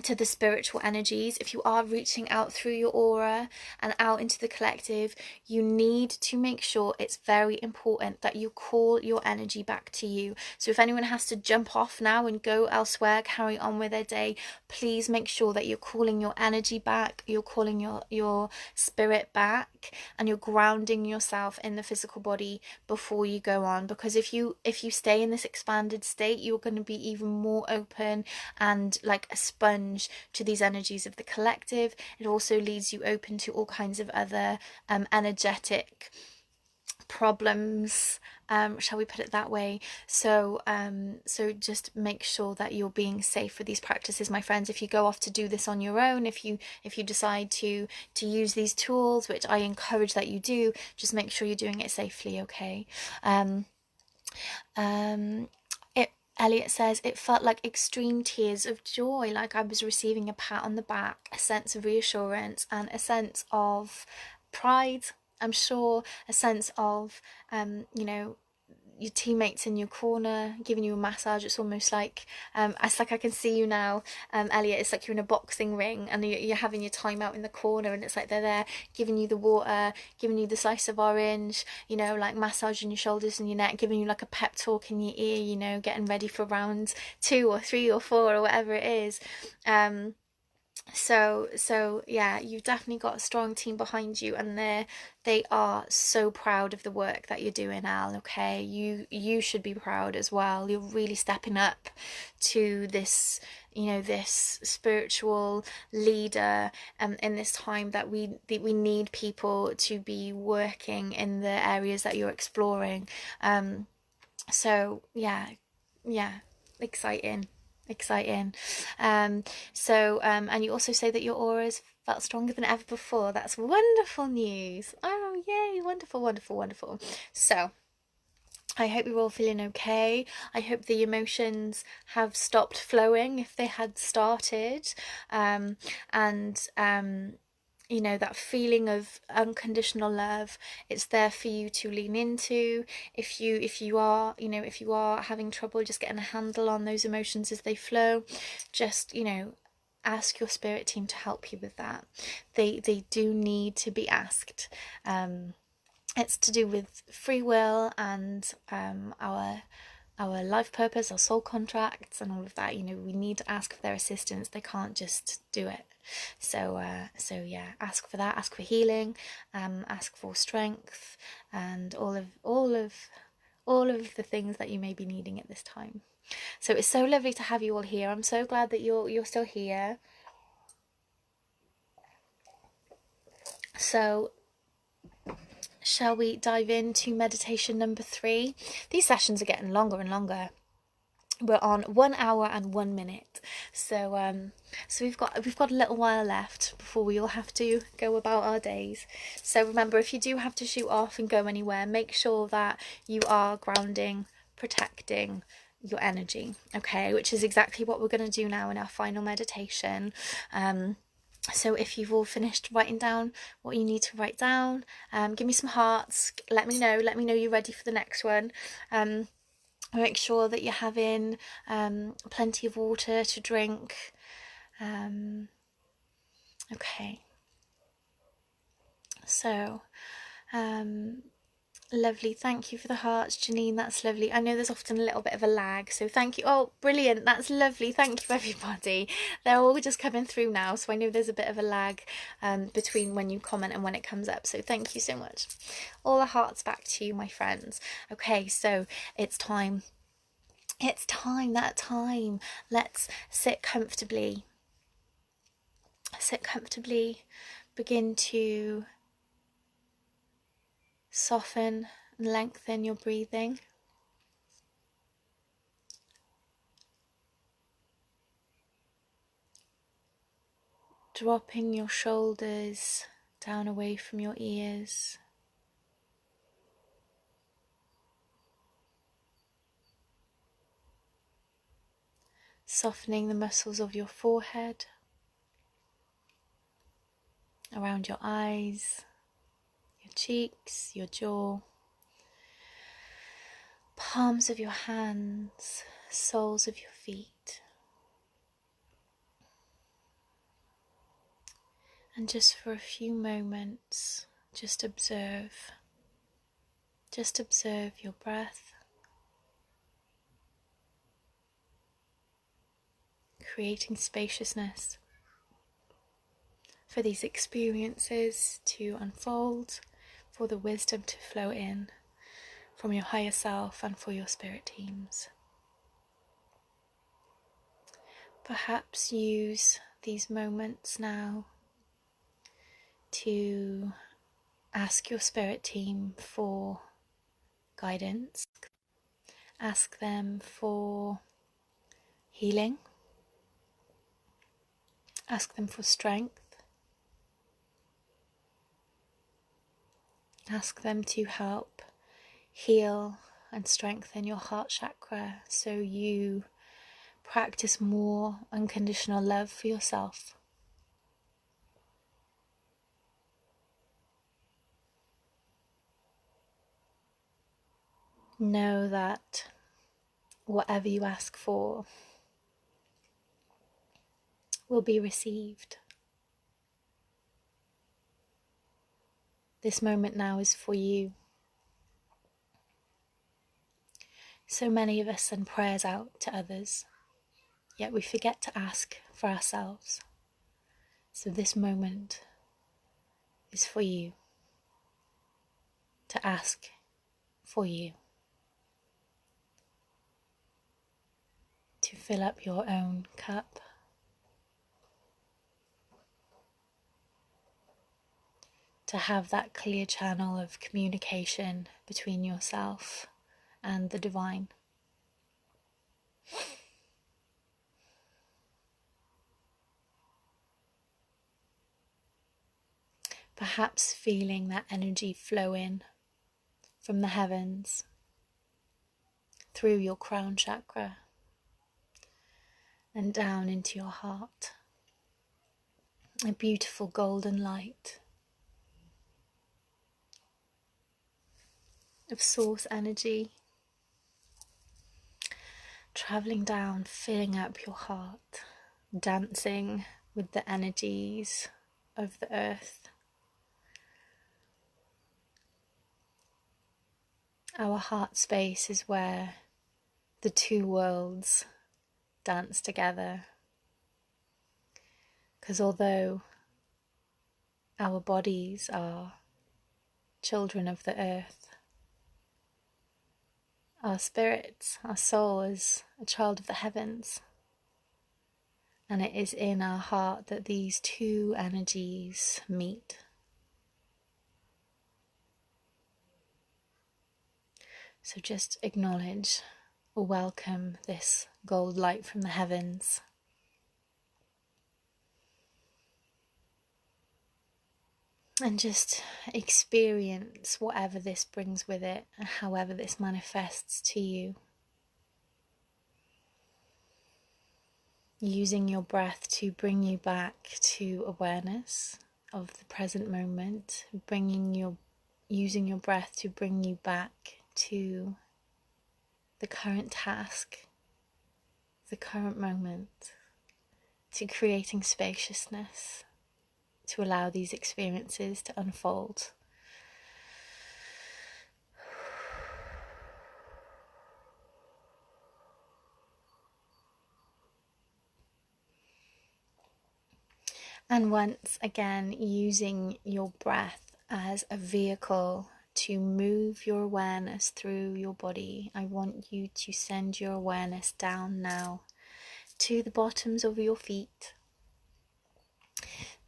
to the spiritual energies, if you are reaching out through your aura and out into the collective, you need to make sure, it's very important that you call your energy back to you. So if anyone has to jump off now and go elsewhere, carry on with their day, please make sure that you're calling your energy back, you're calling your spirit back, and you're grounding yourself in the physical body before you go on. Because if you stay in this expanded state, you're going to be even more open and like a sponge to these energies of the collective. It also leaves you open to all kinds of other energetic problems, shall we put it that way. So just make sure that you're being safe with these practices, my friends. If you go off to do this on your own, if you decide to use these tools, which I encourage that you do, just make sure you're doing it safely, okay? Elliot says, it felt like extreme tears of joy, like I was receiving a pat on the back, a sense of reassurance and a sense of pride, I'm sure, a sense of, you know, your teammates in your corner giving you a massage. It's almost like it's like I can see you now, Elliot. It's like you're in a boxing ring and you're having your time out in the corner, and it's like they're there giving you the water, giving you the slice of orange, you know, like massaging your shoulders and your neck, giving you like a pep talk in your ear, you know, getting ready for round 2 or 3 or 4 or whatever it is. So yeah, you've definitely got a strong team behind you, and they are so proud of the work that you're doing, Al. Okay, you should be proud as well. You're really stepping up to this, this spiritual leader, in this time that we need people to be working in the areas that you're exploring. So yeah, exciting, exciting. And you also say that your aura's felt stronger than ever before. That's wonderful news. Oh, yay, wonderful, wonderful, wonderful. So I hope you're all feeling okay. I hope the emotions have stopped flowing if they had started. And that feeling of unconditional love, it's there for you to lean into. If you are having trouble just getting a handle on those emotions as they flow, just ask your spirit team to help you with that. They do need to be asked. It's to do with free will and our life purpose, our soul contracts, and all of that. We need to ask for their assistance. They can't just do it. So yeah, ask for that. Ask for healing. Ask for strength, and all of the things that you may be needing at this time. So it's so lovely to have you all here. I'm so glad that you're still here. So shall we dive into meditation number 3? These sessions are getting longer and longer. We're on 1 hour and 1 minute, so we've got a little while left before we all have to go about our days. So remember, if you do have to shoot off and go anywhere, make sure that you are grounding, protecting your energy, okay? Which is exactly what we're going to do now in our final meditation. So if you've all finished writing down what you need to write down, give me some hearts. Let me know you're ready for the next one. Make sure that you're having plenty of water to drink. Okay. So, lovely. Thank you for the hearts, Janine. That's lovely. I know there's often a little bit of a lag, so thank you. Oh, brilliant. That's lovely. Thank you, everybody. They're all just coming through now, so I know there's a bit of a lag between when you comment and when it comes up. So thank you so much. All the hearts back to you, my friends. Okay, so it's time. It's that time. Let's sit comfortably. Sit comfortably. Begin to soften and lengthen your breathing. Dropping your shoulders down away from your ears. Softening the muscles of your forehead, around your eyes, your cheeks, your jaw, palms of your hands, soles of your feet. And just for a few moments, just observe your breath, creating spaciousness for these experiences to unfold, for the wisdom to flow in from your higher self and for your spirit teams. Perhaps use these moments now to ask your spirit team for guidance. Ask them for healing. Ask them for strength. Ask them to help heal and strengthen your heart chakra so you practice more unconditional love for yourself. Know that whatever you ask for will be received. This moment now is for you. So many of us send prayers out to others, yet we forget to ask for ourselves. So this moment is for you, to ask for you, to fill up your own cup, to have that clear channel of communication between yourself and the divine. Perhaps feeling that energy flow in from the heavens through your crown chakra and down into your heart. A beautiful golden light of source energy traveling down, filling up your heart, dancing with the energies of the earth. Our heart space is where the two worlds dance together. Because although our bodies are children of the earth, our spirits, our soul is a child of the heavens. And it is in our heart that these two energies meet. So just acknowledge or welcome this gold light from the heavens. And just experience whatever this brings with it, however this manifests to you. Using your breath to bring you back to awareness of the present moment, using your breath to bring you back to the current task, the current moment, to creating spaciousness, to allow these experiences to unfold. And once again, using your breath as a vehicle to move your awareness through your body, I want you to send your awareness down now to the bottoms of your feet,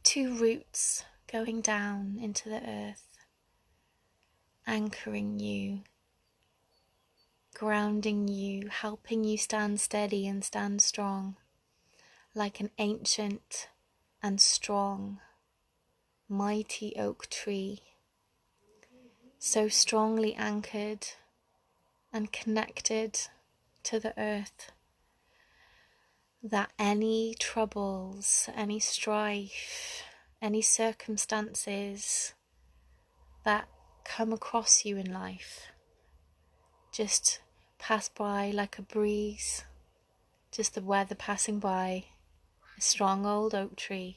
to roots going down into the earth, anchoring you, grounding you, helping you stand steady and stand strong, like an ancient and strong, mighty oak tree, so strongly anchored and connected to the earth that any troubles, any strife, any circumstances that come across you in life just pass by like a breeze, just the weather passing by, a strong old oak tree,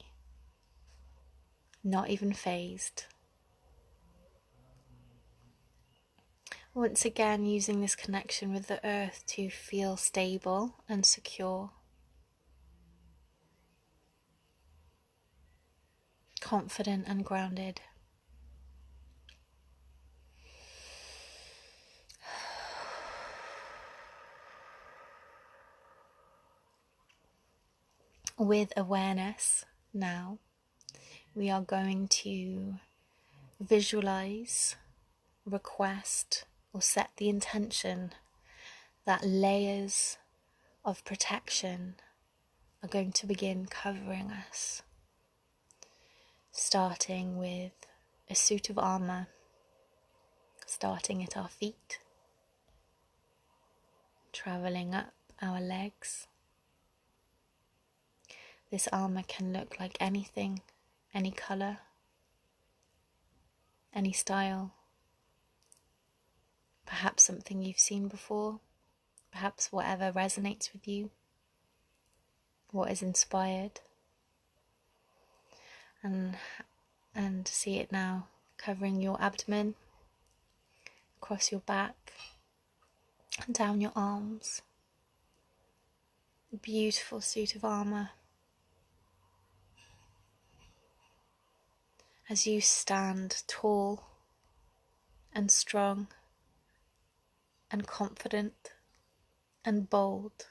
not even phased. Once again, using this connection with the earth to feel stable and secure, confident and grounded. With awareness now, we are going to visualize, request, or set the intention that layers of protection are going to begin covering us, starting with a suit of armor, starting at our feet, traveling up our legs. This armor can look like anything, any color, any style, perhaps something you've seen before, perhaps whatever resonates with you, what is inspired, and see it now covering your abdomen, across your back, and down your arms. A beautiful suit of armor. as you stand tall and strong and confident and bold.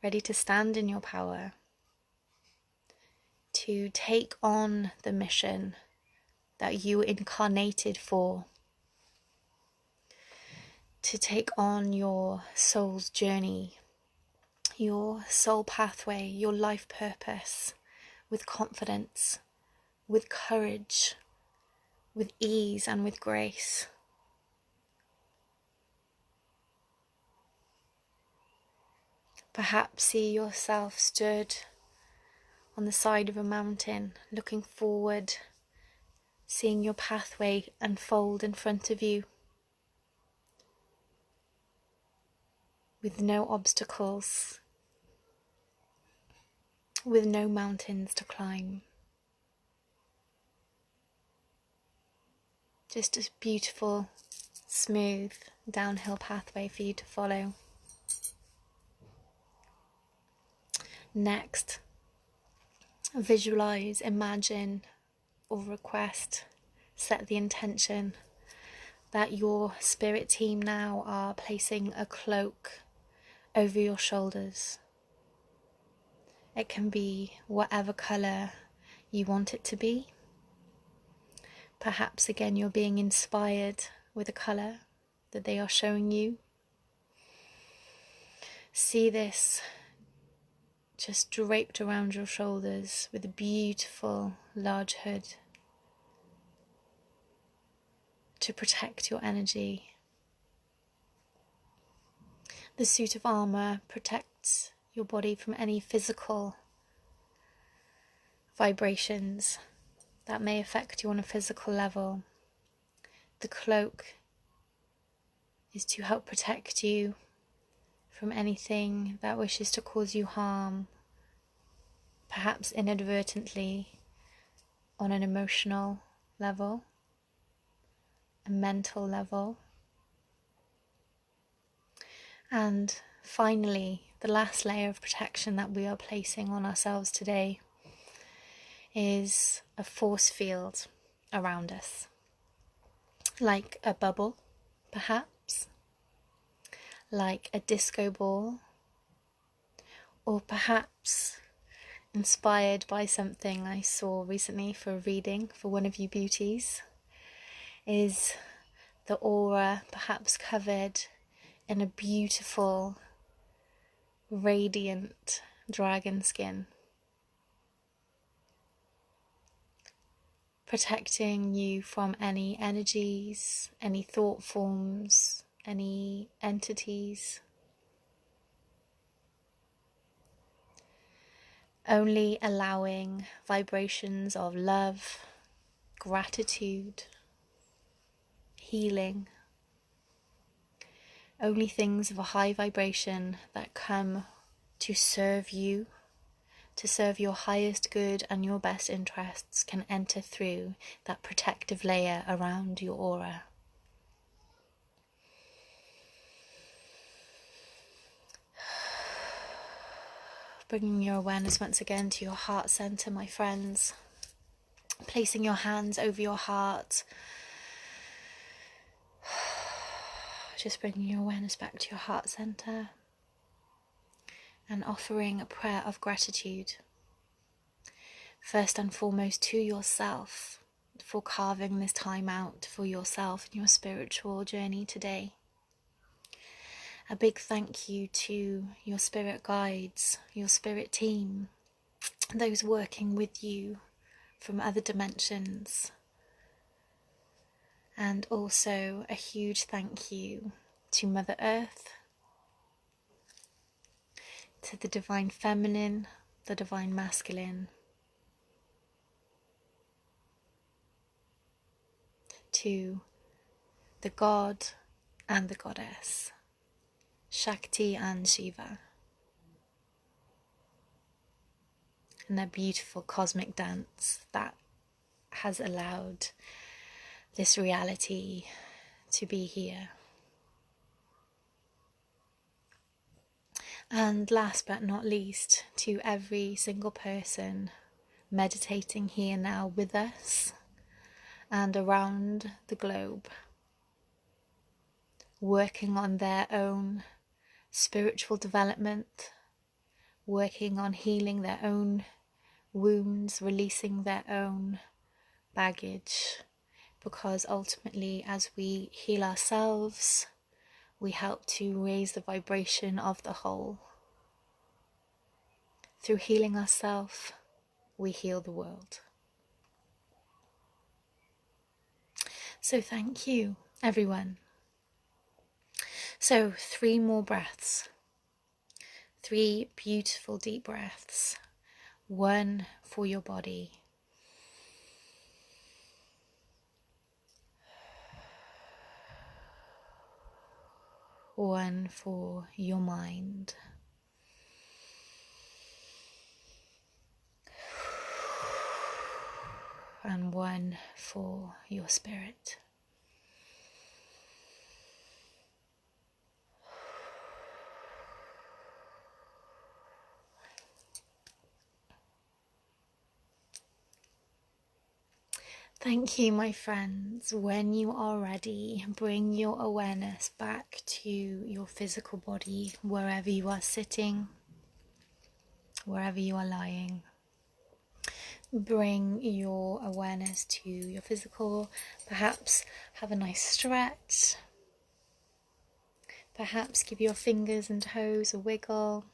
Ready to stand in your power, to take on the mission that you incarnated for, to take on your soul's journey, your soul pathway, your life purpose, with confidence, with courage, with ease and with grace. Perhaps see yourself stood on the side of a mountain, looking forward, seeing your pathway unfold in front of you, with no obstacles, with no mountains to climb. Just a beautiful, smooth, downhill pathway for you to follow. Next, visualize, imagine, or request, set the intention that your spirit team now are placing a cloak over your shoulders. It can be whatever colour you want it to be. Perhaps again you're being inspired with a colour that they are showing you. See this just draped around your shoulders with a beautiful large hood to protect your energy. The suit of armour protects your body from any physical vibrations that may affect you on a physical level. The cloak is to help protect you from anything that wishes to cause you harm, perhaps inadvertently, on an emotional level, a mental level. And finally, the last layer of protection that we are placing on ourselves today is a force field around us, like a bubble, perhaps, like a disco ball, or perhaps inspired by something I saw recently for a reading for one of you beauties, is the aura perhaps covered in a beautiful, radiant dragon skin, protecting you from any energies, any thought forms, any entities. Only allowing vibrations of love, gratitude, healing, only things of a high vibration that come to serve you, to serve your highest good and your best interests, can enter through that protective layer around your aura. Bringing your awareness once again to your heart center, my friends. Placing your hands over your heart. Just bringing your awareness back to your heart center. And offering a prayer of gratitude. First and foremost to yourself, for carving this time out for yourself in your spiritual journey today. A big thank you to your spirit guides, your spirit team, those working with you from other dimensions. And also a huge thank you to Mother Earth, to the Divine Feminine, the Divine Masculine, to the God and the Goddess, Shakti and Shiva, and their beautiful cosmic dance that has allowed this reality to be here. And last but not least, to every single person meditating here now with us and around the globe, working on their own spiritual development, working on healing their own wounds, releasing their own baggage, because ultimately as we heal ourselves, we help to raise the vibration of the whole. Through healing ourselves, we heal the world. So thank you, everyone. So 3 more breaths. 3 beautiful deep breaths. 1 for your body. 1 for your mind. And 1 for your spirit. Thank you, my friends. When you are ready, bring your awareness back to your physical body, wherever you are sitting, wherever you are lying. Bring your awareness to your physical. Perhaps have a nice stretch. Perhaps give your fingers and toes a wiggle.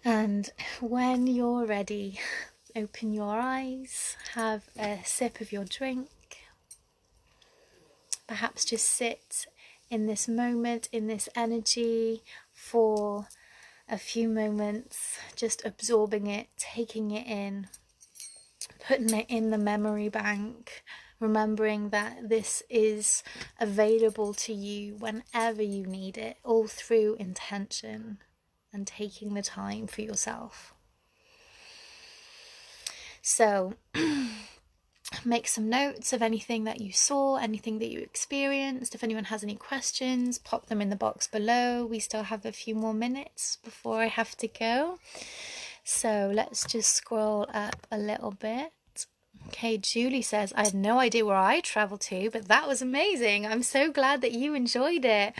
And when you're ready, open your eyes, have a sip of your drink. Perhaps just sit in this moment, in this energy for a few moments, just absorbing it, taking it in, putting it in the memory bank, remembering that this is available to you whenever you need it, all through intention and taking the time for yourself. So make some notes of anything that you saw, anything that you experienced. If anyone has any questions, pop them in the box below. We still have a few more minutes before I have to go. So let's just scroll up a little bit. Okay, Julie says, I had no idea where I traveled to, but that was amazing. I'm so glad that you enjoyed it.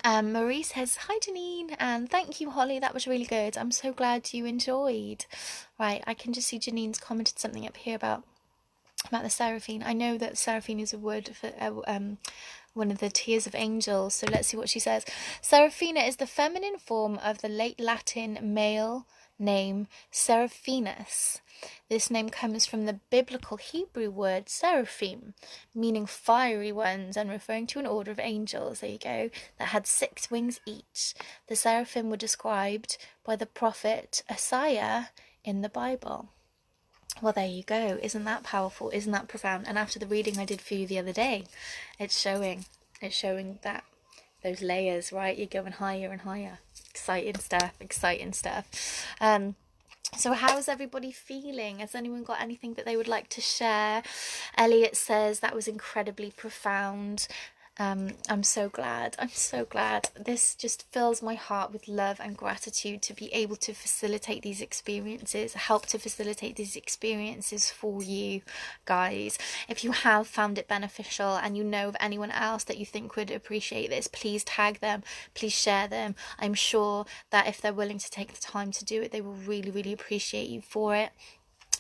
Marie says, hi Janine, and thank you Holly, that was really good. I'm so glad you enjoyed. Right, I can just see Janine's commented something up here about the Seraphine. I know that Seraphine is a word for one of the tiers of angels, so let's see what she says. Seraphina is the feminine form of the late Latin male name Seraphinus. This name comes from the biblical Hebrew word seraphim, meaning fiery ones, and referring to an order of angels, there you go, that had 6 wings each. The seraphim were described by the prophet Isaiah in the Bible. Well, there you go. Isn't that powerful? Isn't that profound? And after the reading I did for you the other day, it's showing that those layers, right? You're going higher and higher. Exciting stuff. So how's everybody feeling? Has anyone got anything that they would like to share? Elliot says that was incredibly profound. I'm so glad. This just fills my heart with love and gratitude to be able to facilitate these experiences, help to facilitate these experiences for you guys. If you have found it beneficial and you know of anyone else that you think would appreciate this, please tag them, please share them. I'm sure that if they're willing to take the time to do it, they will really, really appreciate you for it.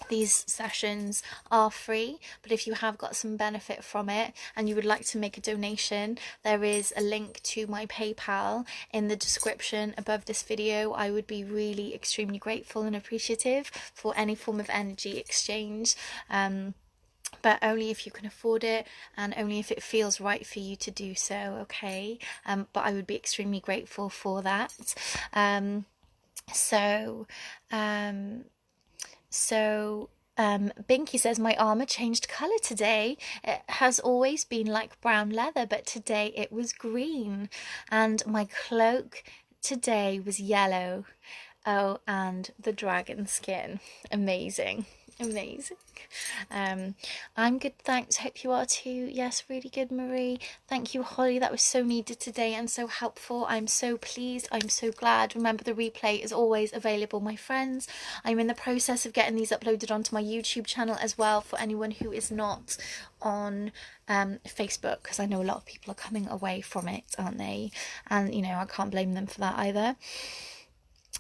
These sessions are free, but if you have got some benefit from it and you would like to make a donation, there is a link to my PayPal in the description above this video. I would be really extremely grateful and appreciative for any form of energy exchange. But only if you can afford it and only if it feels right for you to do so, okay? But I would be extremely grateful for that. Binky says, my armour changed colour today. It has always been like brown leather, but today it was green. And my cloak today was yellow. Oh, and the dragon skin. Amazing. Amazing. I'm good, thanks. Hope you are too. Yes, really good, Marie. Thank you, Holly. That was so needed today and so helpful. I'm so pleased. I'm so glad. Remember, the replay is always available, my friends. I'm in the process of getting these uploaded onto my YouTube channel as well for anyone who is not on Facebook, because I know a lot of people are coming away from it, aren't they? And, you know, I can't blame them for that either.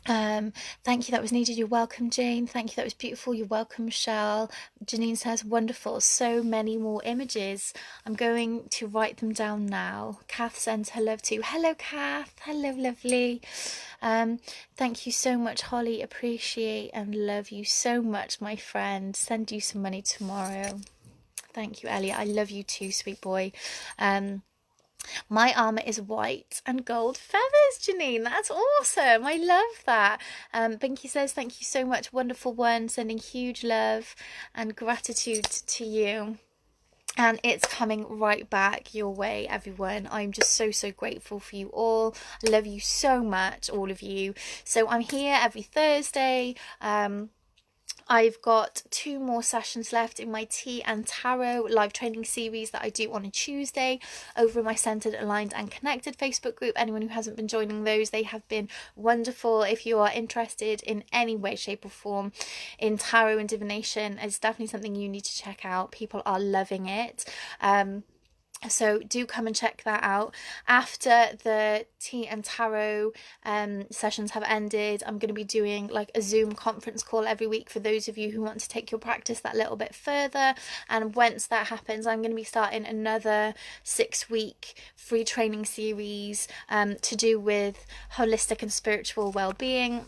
Thank you, that was needed. You're welcome, Jane. Thank you, that was beautiful. You're welcome, Michelle. Janine says wonderful, so many more images. I'm going to write them down now. Kath sends her love too. Hello, Kath. Hello, lovely. Thank you so much, Holly. Appreciate and love you so much, my friend. Send you some money tomorrow. Thank you, Elliot. I love you too, sweet boy. My armour is white and gold feathers, Janine. That's awesome. I love that. Binky says, thank you so much, wonderful one. Sending huge love and gratitude to you. And it's coming right back your way, everyone. I'm just so, so grateful for you all. I love you so much, all of you. So I'm here every Thursday. I've got 2 more sessions left in my Tea and Tarot live training series that I do on a Tuesday over in my Centered, Aligned and Connected Facebook group. Anyone who hasn't been joining those, they have been wonderful. If you are interested in any way, shape or form in tarot and divination, it's definitely something you need to check out. People are loving it. So do come and check that out. After the Tea and Tarot sessions have ended, I'm going to be doing like a Zoom conference call every week for those of you who want to take your practice that little bit further. And once that happens, I'm going to be starting another 6-week free training series to do with holistic and spiritual well-being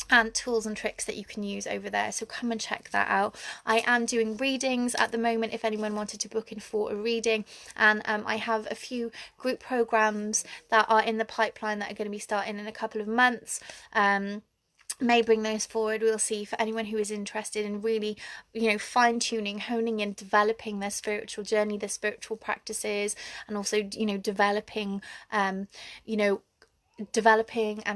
and tools and tricks that you can use over there. So come and check that out. I am doing readings at the moment if anyone wanted to book in for a reading, and I have a few group programs that are in the pipeline that are going to be starting in a couple of months. May bring those forward. We'll see. For anyone who is interested in really, you know, fine-tuning, honing in, developing their spiritual journey, their spiritual practices, and also, you know, developing and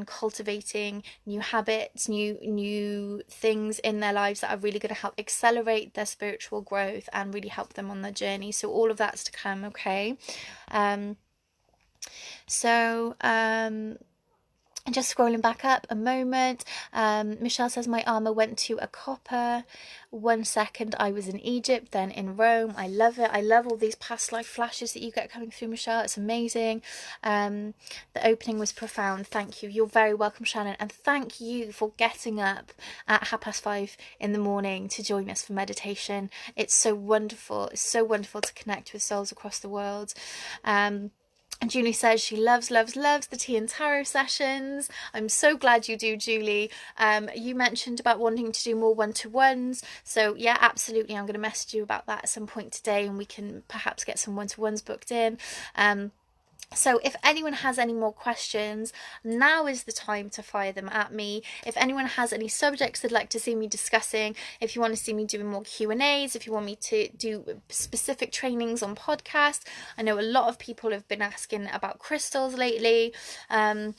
cultivating new habits, new things in their lives that are really going to help accelerate their spiritual growth and really help them on their journey. So all of that's to come. Okay. Just scrolling back up a moment. Michelle says, my armour went to a copper. 1 second I was in Egypt, then in Rome. I love it. I love all these past life flashes that you get coming through, Michelle. It's amazing. The opening was profound. Thank you. You're very welcome, Shannon. And thank you for getting up at 5:30 in the morning to join us for meditation. It's so wonderful. It's so wonderful to connect with souls across the world. And Julie says she loves the Tea and Tarot sessions. I'm so glad you do, Julie. You mentioned about wanting to do more one-to-ones. So yeah, absolutely. I'm going to message you about that at some point today, and we can perhaps get some one-to-ones booked in. So if anyone has any more questions, now is the time to fire them at me. If anyone has any subjects they'd like to see me discussing, if you want to see me doing more Q&As, if you want me to do specific trainings on podcast. I know a lot of people have been asking about crystals lately. And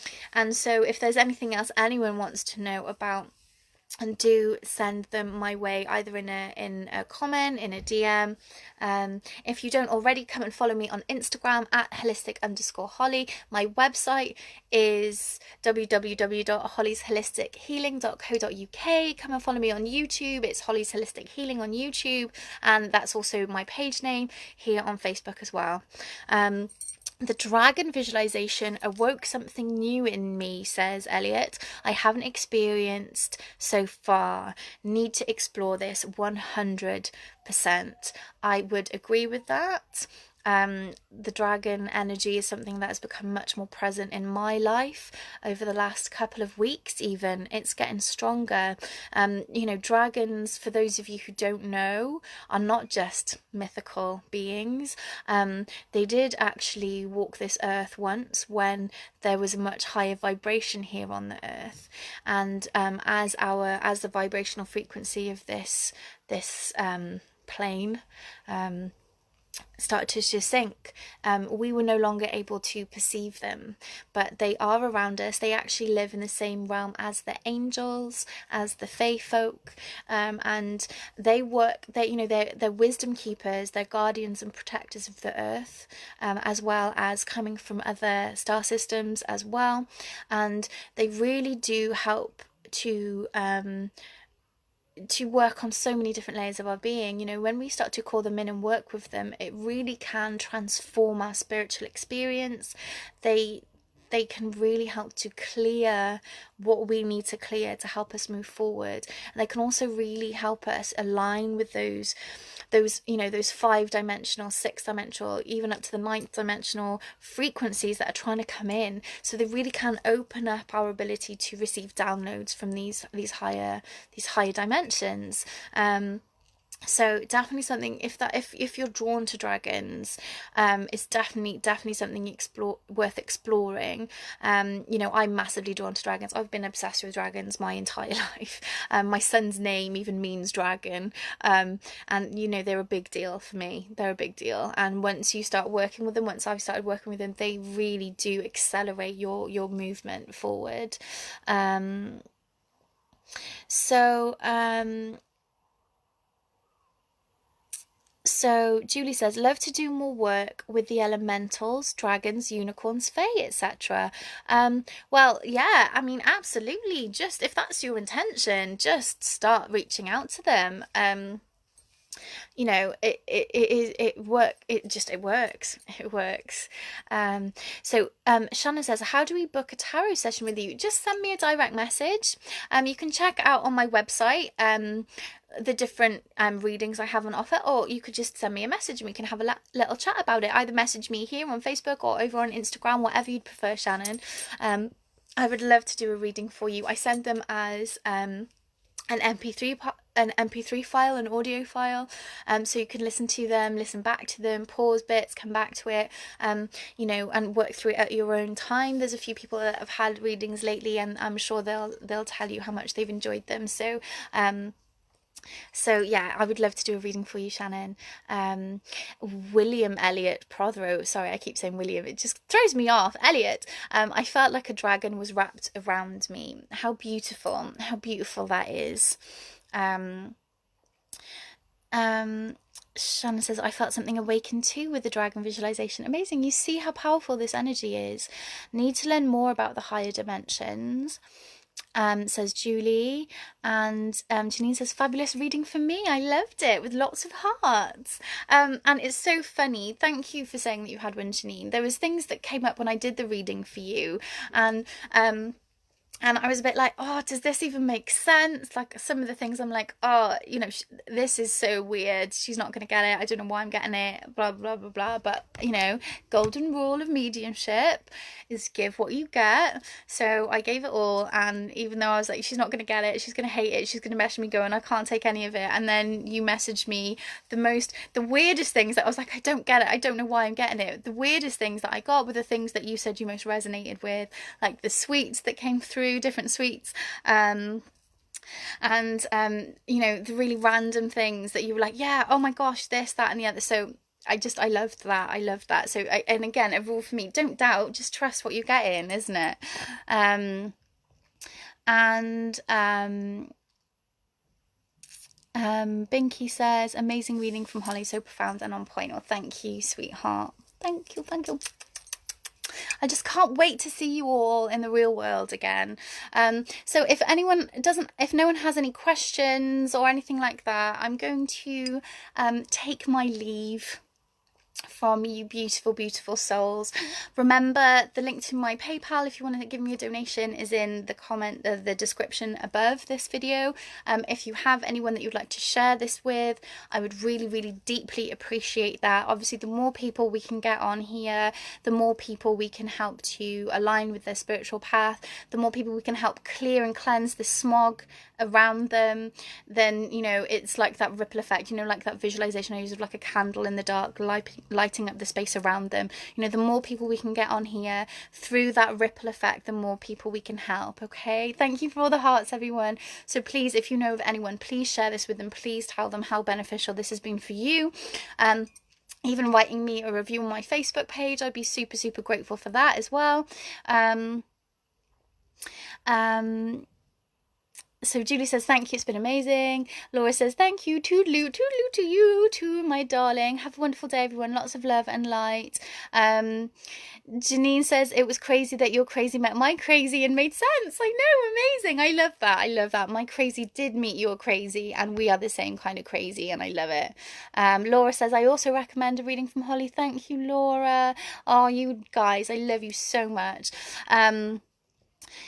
so if there's anything else anyone wants to know about, and do send them my way, either in a comment, in a DM. If you don't already, come and follow me on Instagram at holistic_Holly. My website is www.hollysholistic.healing.co.uk. Come and follow me on YouTube. It's Holly's Holistic Healing on YouTube, and that's also my page name here on Facebook as well. The dragon visualization awoke something new in me, says Elliot. I haven't experienced so far. Need to explore this 100%. I would agree with that. The dragon energy is something that has become much more present in my life over the last couple of weeks even. It's getting stronger. Dragons, for those of you who don't know, are not just mythical beings. They did actually walk this earth once when there was a much higher vibration here on the earth. And as the vibrational frequency of this plane started to just sink, we were no longer able to perceive them, but they are around us. They actually live in the same realm as the angels, as the fae folk, and they work. They, you know, they're wisdom keepers. They're guardians and protectors of the earth, as well as coming from other star systems as well, and they really do help to work on so many different layers of our being. You know, when we start to call them in and work with them, it really can transform our spiritual experience. They can really help to clear what we need to clear to help us move forward. And they can also really help us align with those you know, those 5-dimensional, 6-dimensional, even up to the 9th-dimensional frequencies that are trying to come in. So they really can open up our ability to receive downloads from these higher dimensions. So definitely something, if you're drawn to dragons, it's definitely something worth exploring. You know, I'm massively drawn to dragons. I've been obsessed with dragons my entire life. My son's name even means dragon, and you know, they're a big deal for me. They're a big deal, and once you start working with them, once I've started working with them, they really do accelerate your movement forward. So Julie says, love to do more work with the elementals, dragons, unicorns, fae, etc. Well, yeah, I mean, absolutely. Just if that's your intention, just start reaching out to them. You know, it works. It works. So Shanna says, how do we book a tarot session with you? Just send me a direct message. You can check out on my website the different readings I have on offer, or you could just send me a message and we can have a little chat about it. Either message me here on Facebook or over on Instagram, whatever you'd prefer, Shannon. I would love to do a reading for you. I send them as an MP3 file, an audio file, so you can listen to them, listen back to them, pause bits, come back to it, you know, and work through it at your own time. There's a few people that have had readings lately, and I'm sure they'll tell you how much they've enjoyed them. So yeah, I would love to do a reading for you, Shannon. William Elliot Prothero, sorry, I keep saying William, it just throws me off. Elliot, I felt like a dragon was wrapped around me. How beautiful that is. Shannon says, I felt something awaken too with the dragon visualization. Amazing. You see how powerful this energy is. Need to learn more about the higher dimensions. Says Julie, and Janine says, fabulous reading for me. I loved it, with lots of hearts. And it's so funny. Thank you for saying that you had one, Janine. There was things that came up when I did the reading for you, and I was a bit like, oh, does this even make sense? Like, some of the things I'm like, oh, you know, this is so weird. She's not going to get it. I don't know why I'm getting it, blah, blah, blah, blah. But, you know, golden rule of mediumship is give what you get. So I gave it all. And even though I was like, she's not going to get it, she's going to hate it, she's going to message me going, I can't take any of it. And then you messaged me the weirdest things that I was like, I don't get it. I don't know why I'm getting it. The weirdest things that I got were the things that you said you most resonated with, like the sweets that came through, different sweets, and you know, the really random things that you were like, yeah, oh my gosh, this, that, and the other. So I loved that. So and again, a rule for me, don't doubt, just trust what you're getting, isn't it? Binky says, amazing reading from Holly, so profound and on point. Well, thank you, sweetheart. Thank you. I just can't wait to see you all in the real world again. So if no one has any questions or anything like that, I'm going to take my leave from you beautiful souls. Remember, the link to my PayPal if you want to give me a donation is in the description above this video. If you have anyone that you'd like to share this with, I would really deeply appreciate that. Obviously, the more people we can get on here, the more people we can help to align with their spiritual path, the more people we can help clear and cleanse the smog around them. Then, you know, it's like that ripple effect, you know, like that visualization I use of like a candle in the dark lighting up the space around them. You know, the more people we can get on here through that ripple effect, the more people we can help. Okay, thank you for all the hearts, everyone. So please, if you know of anyone, please share this with them. Please tell them how beneficial this has been for you. even writing me a review on my Facebook page. I'd be super, super grateful for that as well. So Julie says, thank you, it's been amazing. Laura says, thank you, toodaloo to you too, my darling. Have a wonderful day, everyone. Lots of love and light. Janine says, it was crazy that your crazy met my crazy and made sense. I know, amazing. I love that. I love that. My crazy did meet your crazy, and we are the same kind of crazy, and I love it. Laura says, I also recommend a reading from Holly. Thank you, Laura. Oh, you guys, I love you so much.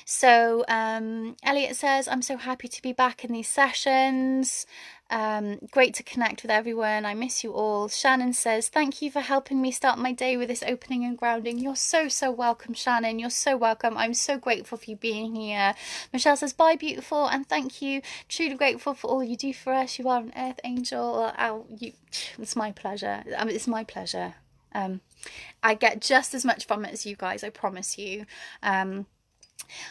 So Elliot says, I'm so happy to be back in these sessions. Great to connect with everyone. I miss you all. Shannon says, thank you for helping me start my day with this opening and grounding. You're so, so welcome, Shannon. You're so welcome. I'm so grateful for you being here. Michelle says, bye, beautiful, and thank you. Truly grateful for all you do for us. You are an earth angel. It's my pleasure. It's my pleasure. I get just as much from it as you guys, I promise you.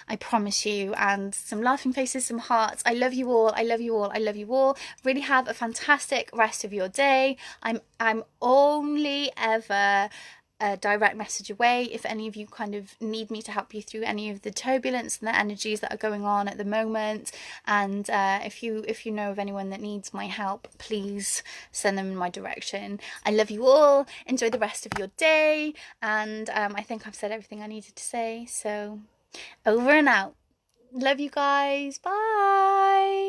I promise you. And some laughing faces, some hearts. I love you all. I love you all. I love you all. Really have a fantastic rest of your day. I'm only ever a direct message away if any of you kind of need me to help you through any of the turbulence and the energies that are going on at the moment. And if you know of anyone that needs my help, please send them in my direction. I love you all. Enjoy the rest of your day. And I think I've said everything I needed to say. So over and out. Love you guys. Bye.